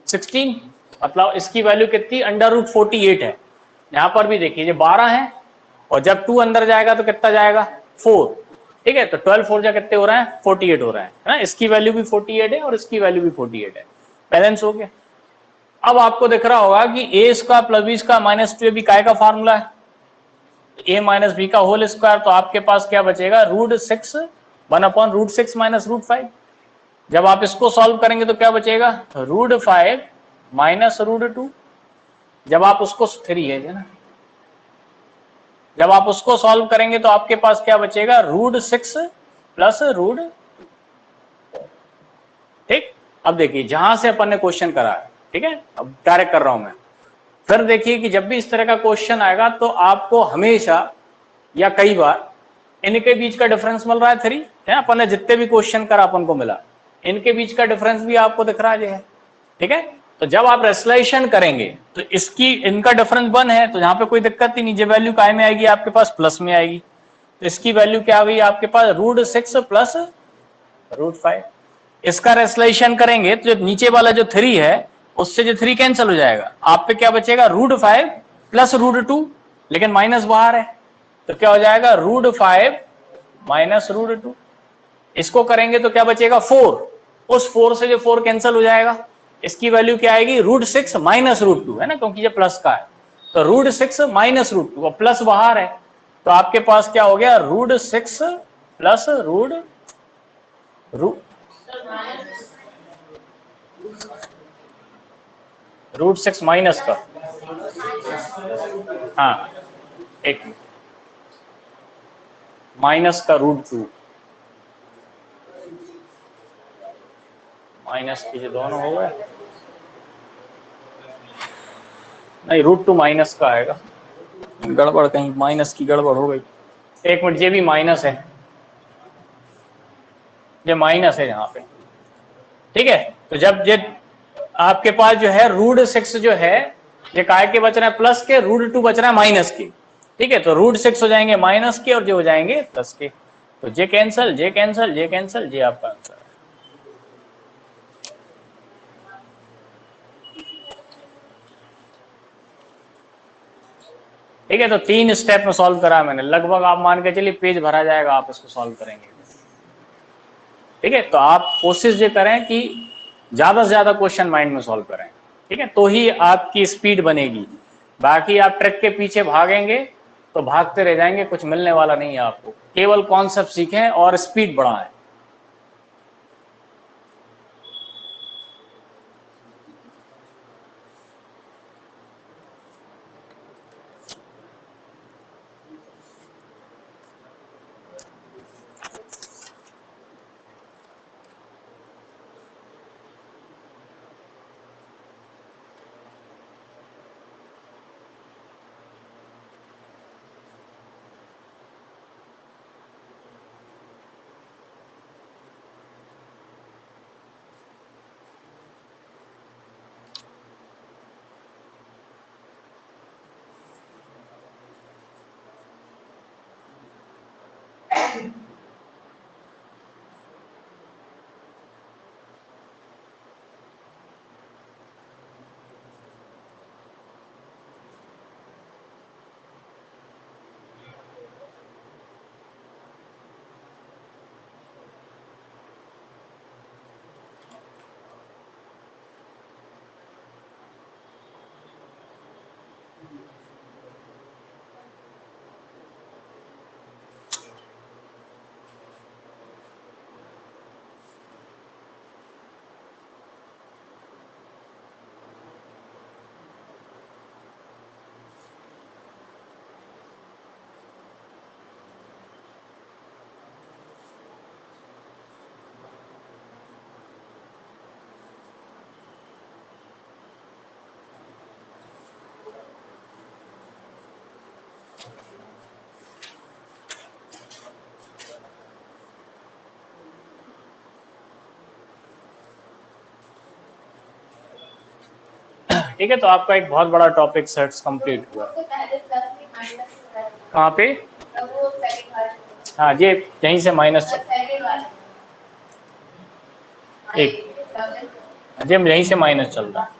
16, मतलब इसकी वैल्यू कितनी √48 है। यहां पर भी देखिए ये 12 है, और जब 2 अंदर जाएगा तो कितना जाएगा 4, ठीक है। तो 12 4 जा कितने हो रहे हैं 48 हो रहे हैं, है ना। इसकी वैल्यू भी 48 है और इसकी वैल्यू भी 48 है, बैलेंस हो गया। अब आपको दिख रहा होगा कि a square plus b square minus 2 काय का फॉर्मूला है, ए माइनस बी का होल स्क्वायर। तो आपके पास क्या बचेगा √6 1/√6 माइनस √5। जब आप इसको सॉल्व करेंगे तो क्या बचेगा √5 माइनस √2। जब आप उसको 3 है ना, जब आप उसको सॉल्व करेंगे तो आपके पास क्या बचेगा √6 प्लस √, ठीक। अब देखिए जहां से अपन ने क्वेश्चन करा है, ठीक है, अब डायरेक्ट कर रहा हूं मैं। फिर देखिए कि जब भी इस तरह का क्वेश्चन आएगा तो आपको हमेशा या कई बार इनके बीच का डिफरेंस मिल रहा है 3, है। अपन ने जितने भी क्वेश्चन करा अपन को मिला, इनके बीच का डिफरेंस भी आपको दिख रहा है, ठीक है। तो जब आप रेसलेशन करेंगे तो इसकी इनका डिफरेंस 1 है, तो यहाँ पे कोई दिक्कत ही नहीं। जो वैल्यू काय में आएगी आपके पास प्लस में आएगी, तो इसकी वैल्यू क्या आ गई आपके पास √6 प्लस √5। इसका रेसलेशन करेंगे तो जो नीचे वाला जो 3 है उससे जो 3 कैंसिल हो जाएगा, आप पे क्या बचेगा √5 प्लस √2, लेकिन माइनस बाहर है, तो क्या हो जाएगा √5 माइनस √2। इसको करेंगे तो क्या बचेगा 4, उस 4 से जो 4 कैंसिल हो जाएगा, इसकी वैल्यू क्या आएगी √6 माइनस √2, है ना, क्योंकि ये प्लस का है। तो √6 माइनस √2 और प्लस बाहर है, तो आपके पास क्या हो गया √6 प्लस √6 माइनस का, हाँ एक माइनस का √2, माइनस के जो दोनों हो गए, नहीं √2 माइनस का आएगा, गड़बड़ कहीं माइनस की गड़बड़ हो गई। एक मिनट, ये भी माइनस है, ये माइनस है यहाँ पे, ठीक है। तो जब ये आपके पास जो है √6 जो है ये काय के बच रहे हैं प्लस के, √2 बच रहा है माइनस के, ठीक है। तो √6 हो जाएंगे माइनस के और जो हो जाएंगे प्लस के, तो जे कैंसल जे कैंसल जे कैंसल, जे आपका आंसर है। ठीक है, तो 3 स्टेप में सॉल्व करा मैंने, लगभग आप मान के चलिए पेज भरा जाएगा आप इसको सॉल्व करेंगे, ठीक है। तो आप कोशिश ये करें कि ज्यादा से ज्यादा क्वेश्चन माइंड में सॉल्व करें, ठीक है, तो ही आपकी स्पीड बनेगी। बाकी आप ट्रिक के पीछे भागेंगे तो भागते रह जाएंगे, कुछ मिलने वाला नहीं है आपको। केवल कॉन्सेप्ट सीखें और स्पीड बढ़ाएं। ठीक है, तो आपका एक बहुत बड़ा टॉपिक सेट्स कंप्लीट हुआ। कहाँ पे? हाँ, ये यहीं से माइनस एक, जी यहीं से माइनस चल रहा है।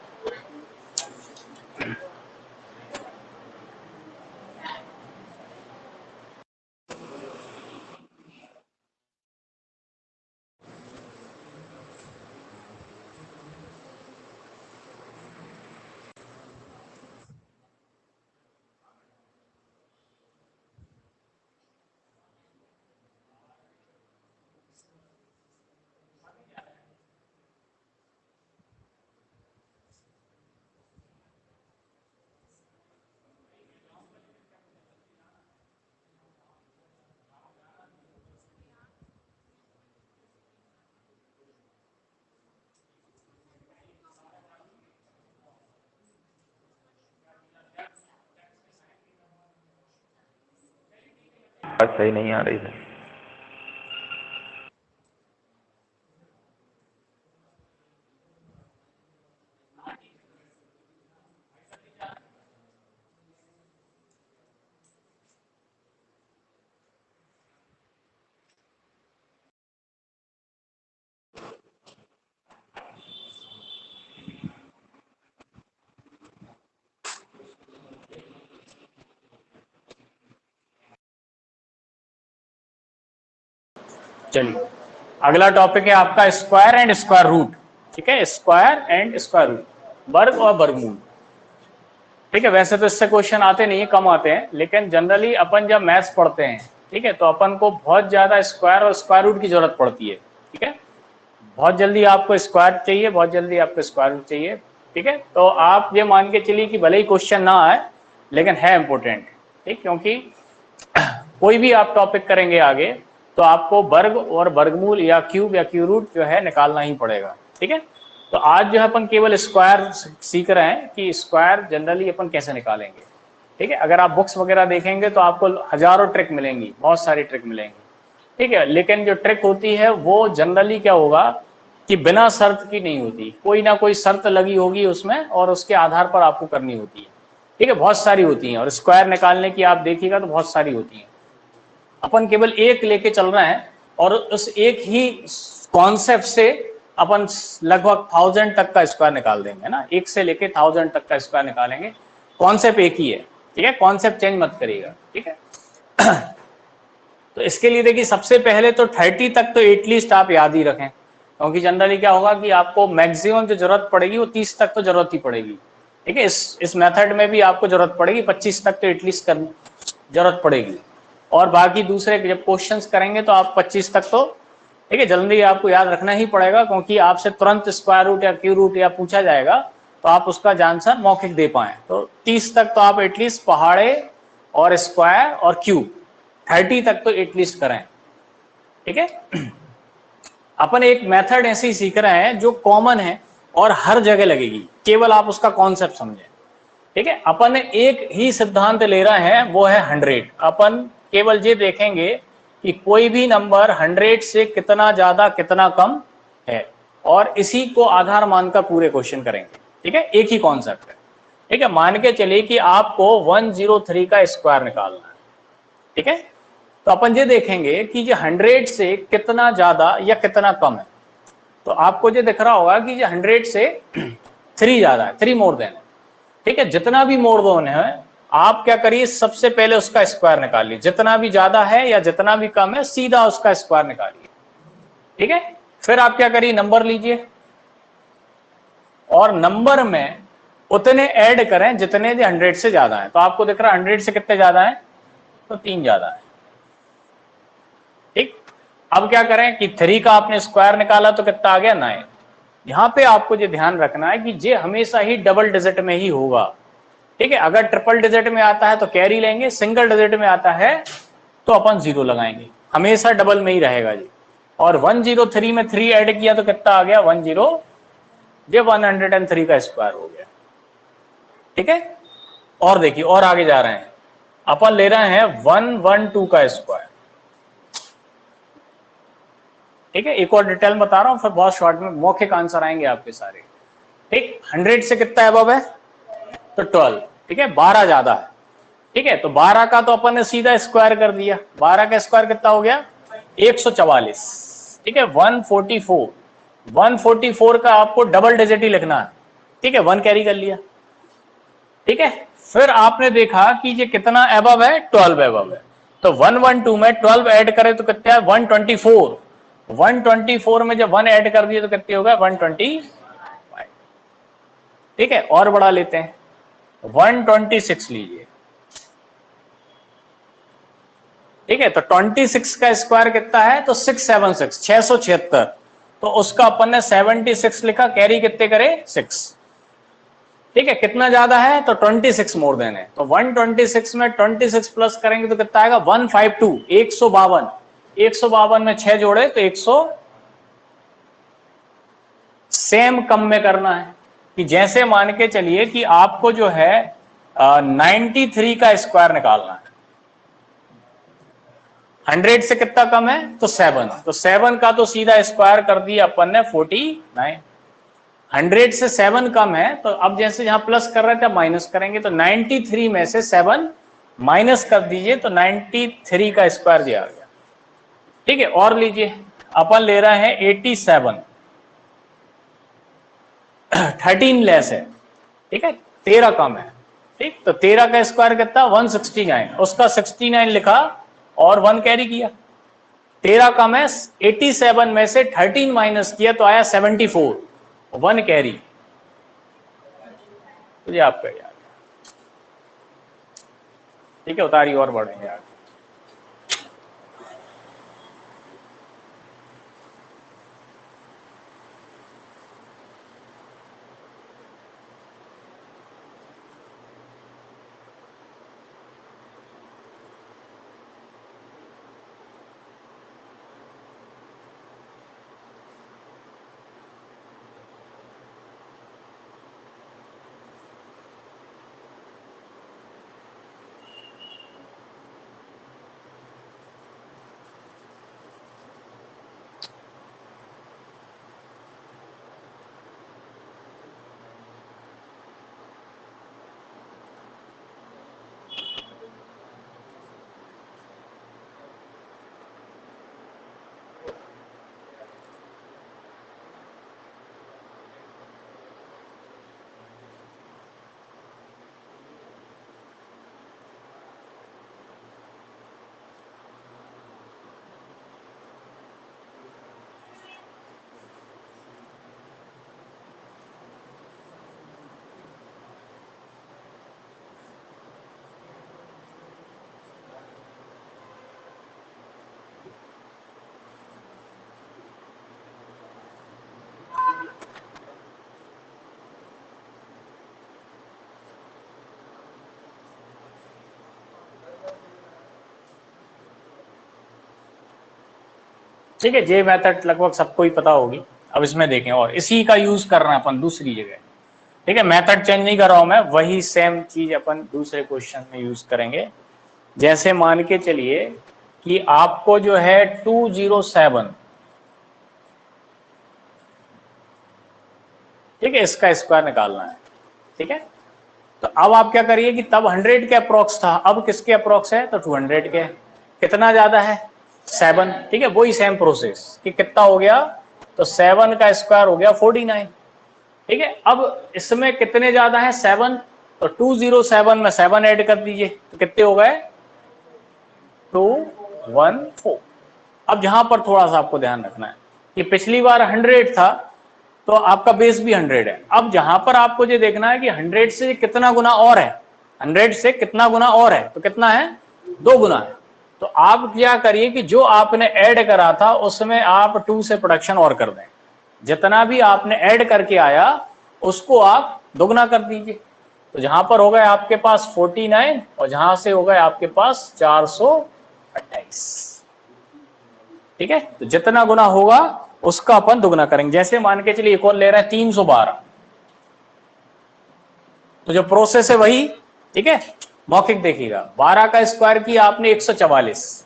बात सही नहीं आ रही है। चलिए, अगला टॉपिक है आपका स्क्वायर एंड स्क्वायर रूट। ठीक है, स्क्वायर एंड स्क्वायर रूट, वर्ग और वर्गमूल। ठीक है, वैसे तो इससे क्वेश्चन आते नहीं है, कम आते हैं, लेकिन जनरली अपन जब मैथ्स पढ़ते हैं, ठीक है, तो अपन को बहुत ज्यादा स्क्वायर और स्क्वायर रूट की जरूरत पड़ती है। ठीक है, बहुत जल्दी आपको स्क्वायर चाहिए, बहुत जल्दी आपको स्क्वायर रूट चाहिए। ठीक है, तो आप ये मान के चलिए कि भले ही क्वेश्चन ना आए, लेकिन है इंपॉर्टेंट। ठीक, क्योंकि कोई भी आप टॉपिक करेंगे आगे, तो आपको वर्ग और वर्गमूल या क्यूब रूट जो है निकालना ही पड़ेगा। ठीक है, तो आज जो है अपन केवल स्क्वायर सीख रहे हैं कि स्क्वायर जनरली अपन कैसे निकालेंगे। ठीक है, अगर आप बुक्स वगैरह देखेंगे तो आपको हजारों ट्रिक मिलेंगी, बहुत सारी ट्रिक मिलेंगी। ठीक है, लेकिन जो ट्रिक होती है वो जनरली क्या होगा कि बिना शर्त की नहीं होती, कोई ना कोई शर्त लगी होगी उसमें और उसके आधार पर आपको करनी होती है। ठीक है, बहुत सारी होती हैं, और स्क्वायर निकालने की आप देखिएगा तो बहुत सारी होती हैं। अपन केवल एक लेके चल रहे हैं, और उस एक ही कॉन्सेप्ट से अपन लगभग 1000 तक का स्क्वायर निकाल देंगे ना, 1 से लेके 1000 तक का स्क्वायर निकालेंगे। कॉन्सेप्ट एक ही है। ठीक है, कॉन्सेप्ट चेंज मत करिएगा। ठीक है, तो इसके लिए देखिए, सबसे पहले तो 30 तक तो एटलीस्ट आप याद ही रखें, क्योंकि जनरली क्या होगा कि आपको मैक्सिमम जो जरूरत पड़ेगी वो 30 तक तो जरूरत ही पड़ेगी। ठीक है, इस मेथड में भी आपको जरूरत पड़ेगी, 25 तक तो एटलीस्ट करनी जरूरत पड़ेगी। और बाकी दूसरे जब क्वेश्चंस करेंगे तो आप 25 तक तो, ठीक है, जल्दी आपको याद रखना ही पड़ेगा, क्योंकि आपसे तुरंत स्क्वायर रूट या क्यू रूट या पूछा जाएगा तो आप उसका आंसर मौखिक दे पाए। तो 30 तक तो आप एटलीस्ट पहाड़े और स्क्वायर और क्यूब 30 तक तो एटलीस्ट करें। ठीक है, अपन एक मेथड ऐसे ही सीख रहे हैं जो कॉमन है और हर जगह लगेगी, केवल आप उसका कॉन्सेप्ट समझें। ठीक है, अपन एक ही सिद्धांत ले रहे हैं, वो है 100। अपन केवल ये देखेंगे कि कोई भी नंबर 100 से कितना ज्यादा कितना कम है, और इसी को आधार मानकर पूरे क्वेश्चन करेंगे। ठीक है, एक ही कॉन्सेप्ट है। ठीक है, मान के चलिए कि आपको 103 का स्क्वायर निकालना है। ठीक है, तो अपन ये देखेंगे कि ये 100 से कितना ज्यादा या कितना कम है। तो आपको ये दिख रहा होगा कि ये 100 से 3 ज्यादा है, 3 मोर देन है। ठीक है, जितना भी मोर देन है आप क्या करिए, सबसे पहले उसका स्क्वायर निकालिए, जितना भी ज्यादा है या जितना भी कम है सीधा उसका स्क्वायर निकालिए। ठीक है, फिर आप क्या करिए, नंबर लीजिए और नंबर में उतने ऐड करें जितने 100 से ज्यादा है। तो आपको दिख रहा है 100 से कितने ज्यादा है, तो 3 ज्यादा है। ठीक, अब क्या करें कि 3 का आपने स्क्वायर निकाला तो कितना आ गया, 9। यहां पे आपको ये ध्यान रखना है कि ये हमेशा ही डबल डिजिट में ही होगा। ठीक है, अगर ट्रिपल डिजिट में आता है तो कैरी लेंगे, सिंगल डिजिट में आता है तो अपन 0 लगाएंगे, हमेशा डबल में ही रहेगा जी। और 103 में 3 ऐड किया तो कितना आ गया, 10, ये 103 का स्क्वायर हो गया। ठीक है, और देखिए और आगे जा रहे हैं, अपन ले रहे हैं 112 का स्क्वायर। ठीक है, एक और डिटेल बता रहा हूं, फिर बहुत शॉर्ट में मौखिक आंसर आएंगे आपके सारे। ठीक, 100 से कितना अबव है, तो 12, ठीक है, 12 ज्यादा है, ठीक है। तो 12 का तो अपन ने सीधा स्क्वायर कर दिया, 12 का स्क्वायर कितना हो गया 144, ठीक है। 144, 144 का आपको डबल डिजिट ही लिखना है, ठीक है, 1 कैरी कर लिया, ठीक है। फिर आपने देखा कि ये कितना एबव है, 12 एबव है, तो 112 में 12 ऐड करें तो कितना है 124, 124 में जब 1 ऐड कर दिए तो कितने होगा 125, ठीक है। और बढ़ा लेते हैं, 126 लीजिए, ठीक है। तो 26 का स्क्वायर कितना है, तो 676, 676, तो उसका अपन ने 76 लिखा, कैरी कितने करे 6, ठीक है। कितना ज्यादा है, तो 26 मोर देन है, तो 126 में 26 प्लस करेंगे तो कितना आएगा 152, 152, 152 में 6 जोड़े तो 100, सेम कम में करना है कि जैसे मान के चलिए कि आपको जो है 93 का स्क्वायर निकालना है, 100 से कितना कम है तो 7, तो 7 का तो सीधा स्क्वायर कर दिया अपन ने 49, 100 से 7 कम है, तो अब जैसे यहां प्लस कर रहे थे माइनस करेंगे, तो 93 में से 7 माइनस कर दीजिए तो 93 का स्क्वायर दिया गया, ठीक है। और लीजिए, अपन ले रहे हैं 87, 13 लेस है, ठीक है, 13 कम है, ठीक। तो 13 का स्क्वायर कितना 169, उसका 69 लिखा और 1 कैरी किया, 13 कम है, 87 में से 13 माइनस किया तो आया 74, 1 कैरी, तो ये आपका याद, ठीक है। उतारी और बढ़ेंगे यार, ठीक है। ये मेथड लगभग सबको ही पता होगी। अब इसमें देखें, और इसी का यूज कर रहे हैं अपन दूसरी जगह, ठीक है। मेथड चेंज नहीं कर रहा हूं मैं, वही सेम चीज अपन दूसरे क्वेश्चन में यूज करेंगे। जैसे मान के चलिए कि आपको जो है 207, ठीक है, इसका स्क्वायर निकालना है, ठीक है। तो अब आप क्या करिए कि तब 100 के अप्रोक्स था, अब किसके अप्रोक्स है, तो 200 के, कितना ज्यादा है 7, ठीक है। वही सेम प्रोसेस कि कितना हो गया, तो 7 का स्क्वायर हो गया 49, ठीक है। अब इसमें कितने ज्यादा है 7, तो 207 में 7 ऐड कर दीजिए तो कितने हो गए 214। अब जहां पर थोड़ा सा आपको ध्यान रखना है कि पिछली बार 100 था तो आपका बेस भी 100 है। अब जहां पर आपको ये देखना है कि 100 से कितना गुना और है, 100 से कितना गुना और है, तो कितना है 2 गुना है। तो आप क्या करिए कि जो आपने ऐड करा था उसमें आप 2 से प्रोडक्शन और कर दें, जितना भी आपने ऐड करके आया उसको आप दोगुना कर दीजिए। तो जहां पर हो गए आपके पास 49 और जहां से हो गए आपके पास 428, ठीक है। तो जितना गुना होगा उसका अपन दुगना करेंगे। जैसे मान के चलिए एक और ले रहे हैं 312, तो जो प्रोसेस है वही, ठीक है। मौखिक देखिएगा, 12 का स्क्वायर किया आपने 144,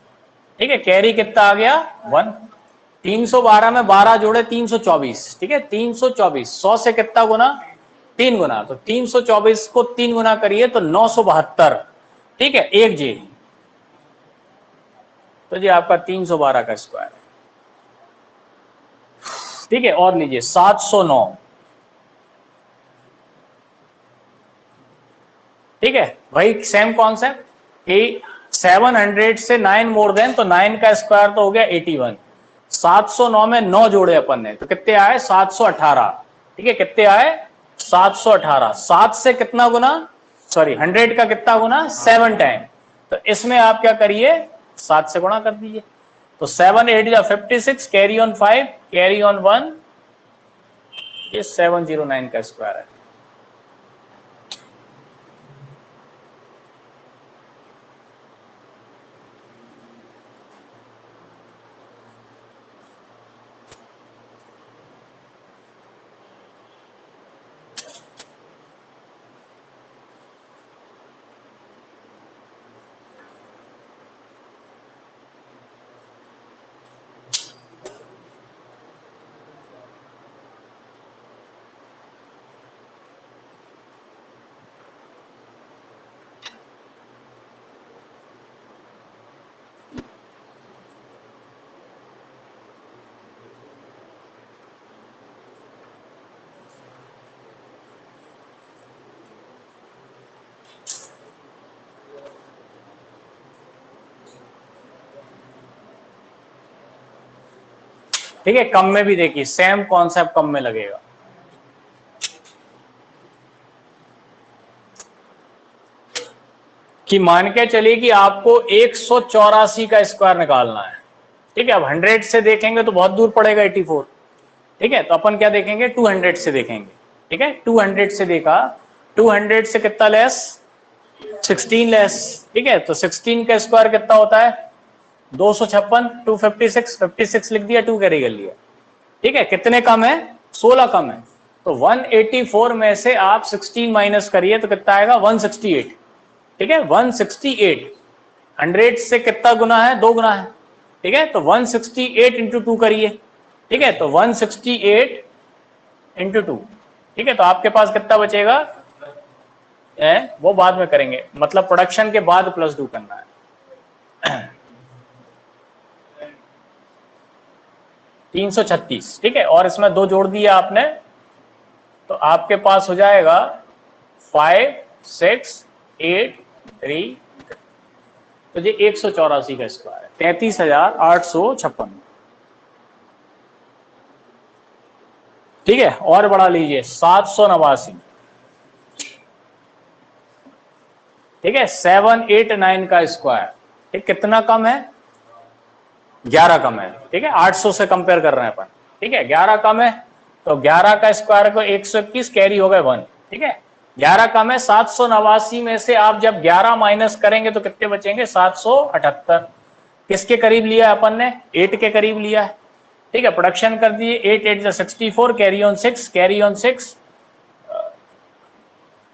ठीक है, कैरी कितना आ गया 1, 312 में 12 जोड़े 324, ठीक है, 324, 100 से कितना गुना 3 गुना, तो 324 को 3 गुना करिए तो 972, ठीक है, 1 जी, तो जी आपका 312 का स्क्वायर है, ठीक है। और लीजिए 709, ठीक है, वही सेम कॉन्सेप्ट कि 700 से 9 मोर देन, तो 9 का स्क्वायर तो हो गया 81, 709 में 9 जोड़े अपन ने तो कितने आए 718, ठीक है, कितने आए 718, 7 से कितना गुना, सॉरी 100 का कितना गुना 7 टाइम, तो इसमें आप क्या करिए 7 से गुणा कर दीजिए, तो 7 8 या 56, कैरी ऑन 5, कैरी ऑन 1, ये 709 का स्क्वायर है। ठीक है, कम में भी देखिए सेम कॉन्सेप्ट कम में लगेगा, कि मान के चलिए कि आपको 184 का स्क्वायर निकालना है, ठीक है। अब 100 से देखेंगे तो बहुत दूर पड़ेगा 84, ठीक है, तो अपन क्या देखेंगे 200 से देखेंगे, ठीक है, 200 से देखा, 200 से कितना लेस 16 लेस, ठीक है, तो 16 का स्क्वायर कितना होता है 256, 256, 56 लिख दिया, 2 कैरी कर लिया, ठीक है, कितने कम है 16 कम है, तो 184 में से आप 16 माइनस करिए तो कितना आएगा 168, ठीक है, 168, 100 से कितना गुना है 2 गुना है, ठीक है, तो 168 इंटू 2 करिए, ठीक है, तो 168 इंटू 2, ठीक है, तो आपके पास कितना बचेगा वो बाद में करेंगे, मतलब प्रोडक्शन के बाद प्लस डू करना है 336, ठीक है, और इसमें 2 जोड़ दिया आपने, तो आपके पास हो जाएगा 5 6 8 3, तो ये 184 का स्क्वायर है 33,856, ठीक है। और बढ़ा लीजिए 789, ठीक है, 789 का स्क्वायर, ठीक, कितना कम है 11 कम है, ठीक है, 800 से कंपेयर कर रहे हैं अपन, ठीक है, 11 कम है, तो 11 का स्क्वायर को 121 कैरी हो गए 1, ठीक है, 11 कम है, 789 में से आप जब 11 माइनस करेंगे तो कितने बचेंगे 778, किसके करीब लिया है अपन ने 8 के करीब लिया है, ठीक है, प्रोडक्शन कर दिए 8 8 64, कैरी ऑन 6, कैरी ऑन 6,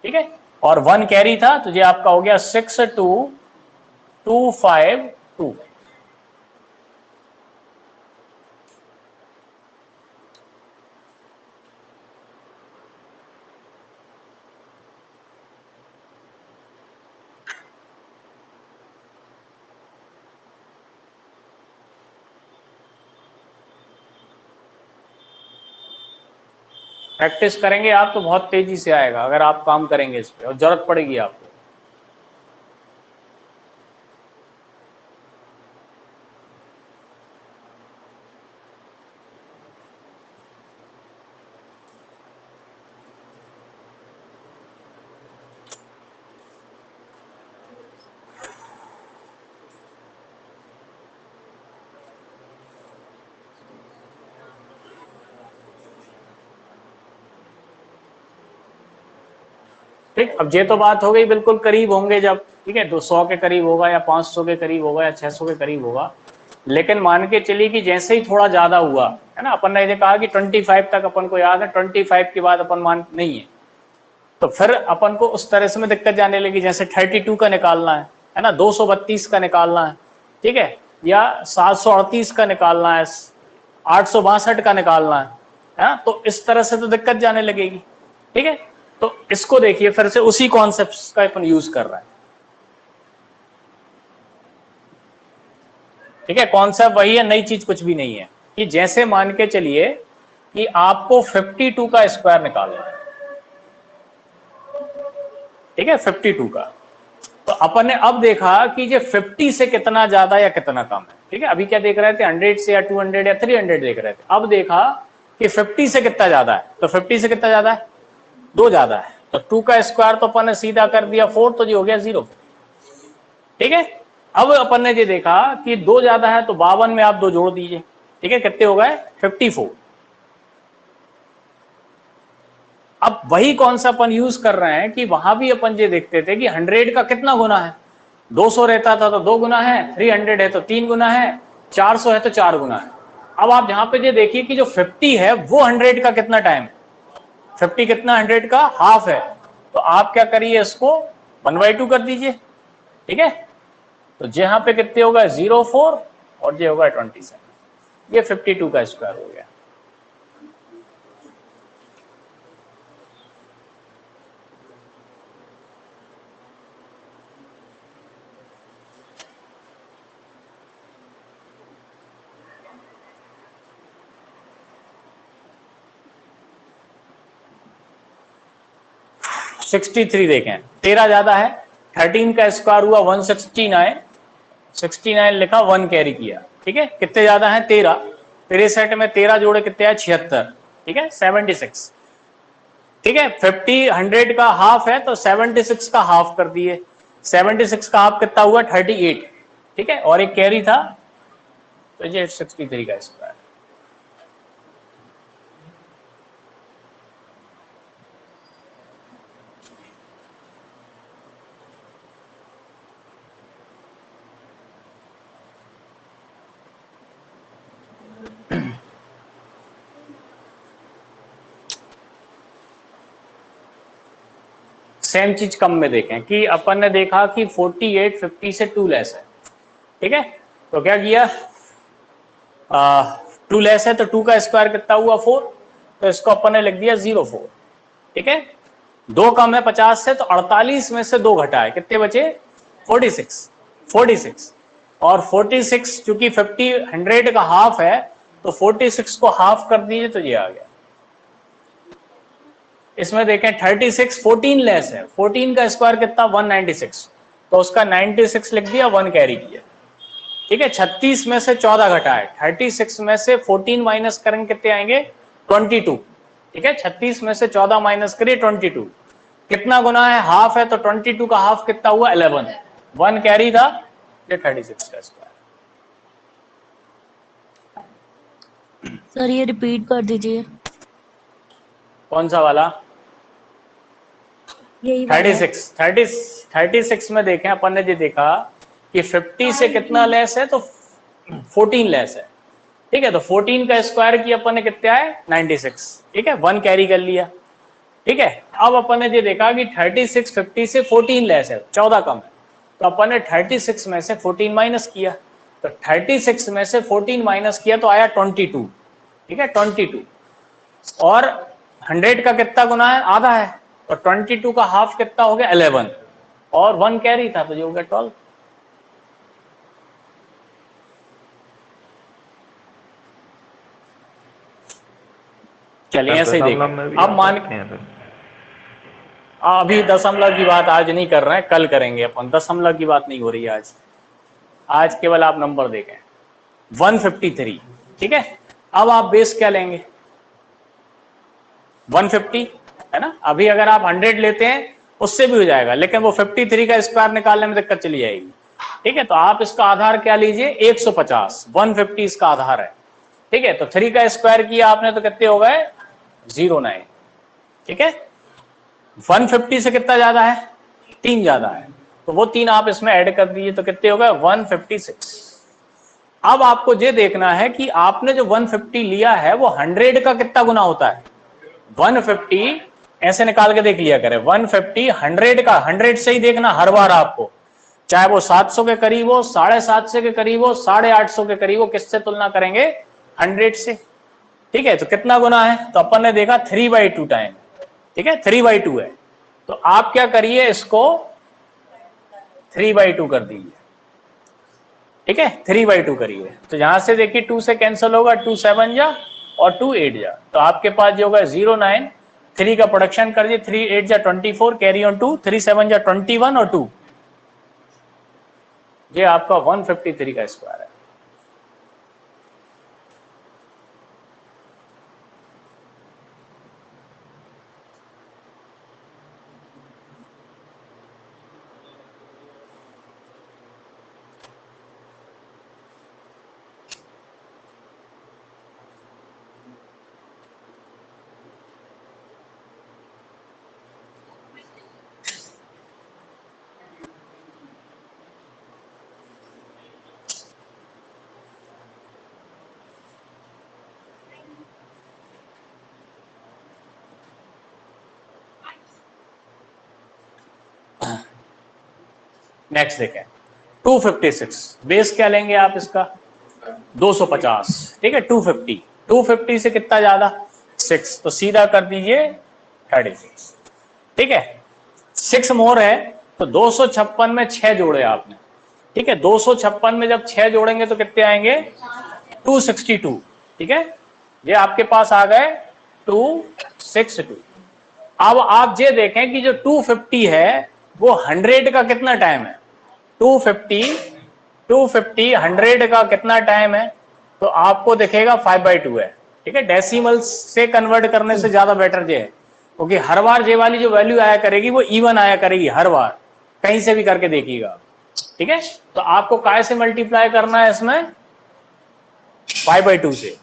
ठीक है, और 1 कैरी था तो ये आपका हो गया 62252, प्रैक्टिस करेंगे आप तो बहुत तेजी से आएगा, अगर आप काम करेंगे इस पे और जरूरत पड़ेगी आपको। ठीक, अब ये तो बात हो गई बिल्कुल करीब होंगे जब, ठीक है, 200 के करीब होगा या 500 के करीब होगा या 600 के करीब होगा, लेकिन मान के चलिए कि जैसे ही थोड़ा ज्यादा हुआ है ना, अपन ने ये कहा कि 25 तक अपन को याद है, 25 के बाद अपन मान नहीं है, तो फिर अपन को उस तरह से में दिक्कत जाने लगी, जैसे 32 का निकालना है ना, 232 का निकालना है, ठीक है, या 738 का निकालना है, 862 का निकालना है ना, तो इस तरह से तो दिक्कत जाने लगेगी, ठीक है। तो इसको देखिए फिर से उसी कॉन्सेप्ट का अपन यूज कर रहे हैं। ठीक है, कॉन्सेप्ट वही है, नई चीज कुछ भी नहीं है। कि जैसे मान के चलिए कि आपको 52 का स्क्वायर निकालना है, ठीक है, 52 का। तो अपन ने अब देखा कि ये 50 से कितना ज्यादा या कितना कम है। ठीक है, अभी क्या देख रहे थे, 100 से या 200 या 300 देख रहे थे। अब देखा कि 50 से कितना ज्यादा है, तो 50 से कितना ज्यादा है, 2 ज्यादा है। तो 2 का स्क्वायर तो अपन ने सीधा कर दिया 4, तो ये हो गया 0। ठीक है, अब अपन ने ये देखा कि 2 ज्यादा है, तो 52 में आप 2 जोड़ दीजिए। ठीक है, कितने हो गए, 54। अब वही कौन सा अपन यूज कर रहे हैं कि वहां भी अपन ये देखते थे कि 100 का कितना गुना है, 200 रहता था तो 2 गुना है, 300 है तो 3 गुना है, 400 है तो 4 गुना है। अब आप यहां पे ये देखिए कि जो 50 है वो 100 का कितना टाइम है, 50 कितना 100 का हाफ है। तो आप क्या करिए, इसको 1/2 कर दीजिए। ठीक है, तो यहाँ पे कितने होगा, 0.4 और ये होगा 27। ये 52 का स्क्वायर हो गया। सिक्सटी थ्री देखें, 13 ज्यादा है, 13 का स्क्वायर हुआ 169, 69 लिखा, 1 कैरी किया। ठीक है, कितने ज्यादा है, 13, 63 में 13 जोड़े कितने हैं, 76। ठीक है, 76। ठीक है, 50 100 का हाफ है तो 76 का हाफ कर दिए, 76 का हाफ कितना हुआ, 38। ठीक है, और एक कैरी था, तो ये 63 का स्क्वायर। सेम चीज कम में देखें कि अपन ने देखा कि 48 50 से 2 लेस है। ठीक है, तो क्या किया, 2 लेस है तो 2 का स्क्वायर कितना हुआ, 4, तो इसको अपन ने लिख दिया 0.4। ठीक है, 2 कम है 50 से, तो 48 में से 2 घटा है, कितने बचे, 46, 46। और 46 चूंकि 50 100 का हाफ है, तो 46 को हाफ कर दीजिए तो ये आ गया। इसमें देखें 36 14 लेस है, 14 का स्क्वायर कितना, 196, तो उसका 96 लिख दिया, 1 कैरी किया। ठीक है, 36 में से 14 घटा है, 36 में से 14 माइनस करेंगे कितने आएंगे, 22। ठीक है, 36 में से 14 माइनस करिए 22, कितना गुना है, हाफ है, तो 22 का हाफ कितना हुआ, 11, 1 कैरी था, ये 36 का स्क्वायर। सर ये रिपीट कर दीजिए। कौन सा वाला, यही वाला 36 में देखें अपन ने ये देखा कि 50 से कितना लेस है, तो 14 लेस है। ठीक है, तो 14 का स्क्वायर की अपन ने कितना है, 96। ठीक है, 1 कैरी कर लिया। ठीक है, अब अपन ने ये देखा कि 36 50 से 14 लेस है, 14 कम है, तो अपन ने 36 में से 14 माइनस किया, तो 36 में से 14 माइनस किया तो आया 22। ठीक है, 22, और 100 का कितना गुना है, आधा है, तो 22 का हाफ कितना हो गया, 11, और 1 कैरी था तो ये हो गया 12। चलिए ऐसे ही देखें। अब मान, अभी दशमलव की बात आज नहीं कर रहे हैं, कल करेंगे अपन, दशमलव की बात नहीं हो रही है आज। आज केवल आप नंबर देखें, 153। ठीक है, अब आप बेस क्या लेंगे, 150 है ना। अभी अगर आप 100 लेते हैं उससे भी हो जाएगा, लेकिन वो 53 का स्क्वायर निकालने में दिक्कत चली जाएगी। ठीक है, तो आप इसका आधार क्या लीजिए, 150, 150 इसका आधार है। ठीक है, तो 3 का स्क्वायर किया आपने तो कितने हो गए, 09। ठीक है, 150 से कितना ज्यादा है, 3 ज्यादा है, तो वो 3 आप इसमें ऐड कर दीजिए तो कितने हो गए, 156। अब आपको ये देखना है कि आपने जो 150 लिया है वो 100 का कितना गुना होता है, 150 ऐसे निकाल के देख लिया करें, 150 100 का, 100 से ही देखना हर बार आपको, चाहे वो 700 के करीब हो, 750 के करीब हो, 850 के करीब हो, किससे तुलना करेंगे, 100 से। ठीक है, तो कितना गुना है, तो अपन ने देखा 3/2 टाइम, ठीक है, 3/2 है। तो आप क्या करिए, इसको 3/2 कर दीजिए। ठीक है, 3/2 करिए। तो यहां से देखिए 2 से कैंसिल होगा, 2 7 जा और 2 8 जा, तो आपके पास जो होगा 0 9, 3 का प्रोडक्शन कर दिए, 3 8 जा 24, कैरी ऑन 2, 3 7 जा 21 और 2, ये आपका 153 का स्क्वायर है। नेक्स्ट देखें 256, बेस क्या लेंगे आप इसका 250, ठीक है 250, 250 से कितना ज्यादा 6, तो सीधा कर दीजिए 36, ठीक है 6 मोर है, तो 256 में 6 जोड़े आपने, ठीक है 256 में जब 6 जोड़ेंगे तो कितने आएंगे 262, ठीक है ये आपके पास आ गए 262। अब आप ये देखें कि जो 250 है वो 100 का कितना टाइम है, 250 100 का कितना टाइम है, तो आपको दिखेगा 5/2 है, ठीक है डेसिमल से कन्वर्ट करने से ज्यादा बेटर ये है, क्योंकि हर बार ये वाली जो वैल्यू आया करेगी वो इवन आया करेगी, हर बार कहीं से भी करके देखिएगा, ठीक है तो आपको काय से मल्टीप्लाई करना है इसमें 5/2 से,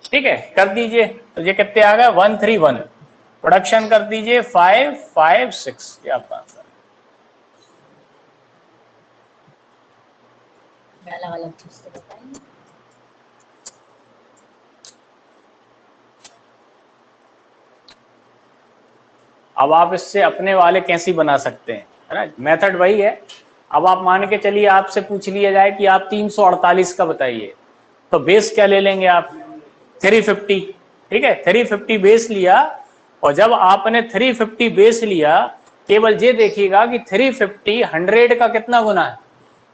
ठीक है कर दीजिए, तो ये कितने आ गए 131, प्रोडक्शन कर दीजिए 5 5 6, ये आपका आंसर है। अलग अलग चीज से बताएंगे। अब आप इससे अपने वाले कैसे बना सकते हैं, है ना, मेथड वही है। अब आप मान के चलिए आपसे पूछ लिया जाए कि आप 348 का बताइए, तो बेस क्या ले लेंगे आप 350, ठीक है 350 बेस लिया, और जब आपने 350 बेस लिया केवल ये देखिएगा कि 350 100 का कितना गुना है,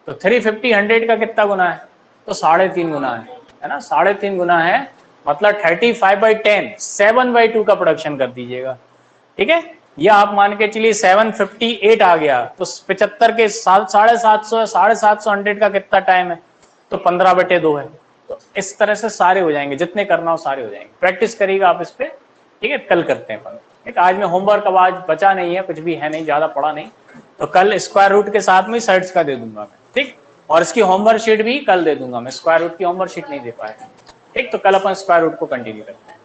तो 350 100 का कितना गुना है, तो 3.5 गुना है ना 3.5 गुना है, मतलब 35/10 7/2 का प्रोडक्शन कर दीजिएगा, ठीक है ये आप मान के चलिए 758 आ गया, तो 75 के 750 750 100 का कितना टाइम है, तो 15/2 है। तो इस तरह से सारे हो जाएंगे, जितने करना हो सारे हो जाएंगे, प्रैक्टिस करिएगा आप इस पे, ठीक है कल करते हैं अपन, ठीक आज में होमवर्क अब आज बचा नहीं है, कुछ भी है नहीं, ज्यादा पढ़ा नहीं, तो कल स्क्वायर रूट के साथ में सर्ट्स का दे दूंगा मैं, ठीक और इसकी होमवर्क शीट भी कल दे दूंगा मैं, स्क्वायर रूट की होमवर्क शीट नहीं दे पाया, ठीक तो कल अपन स्क्वायर रूट को कंटिन्यू करते हैं।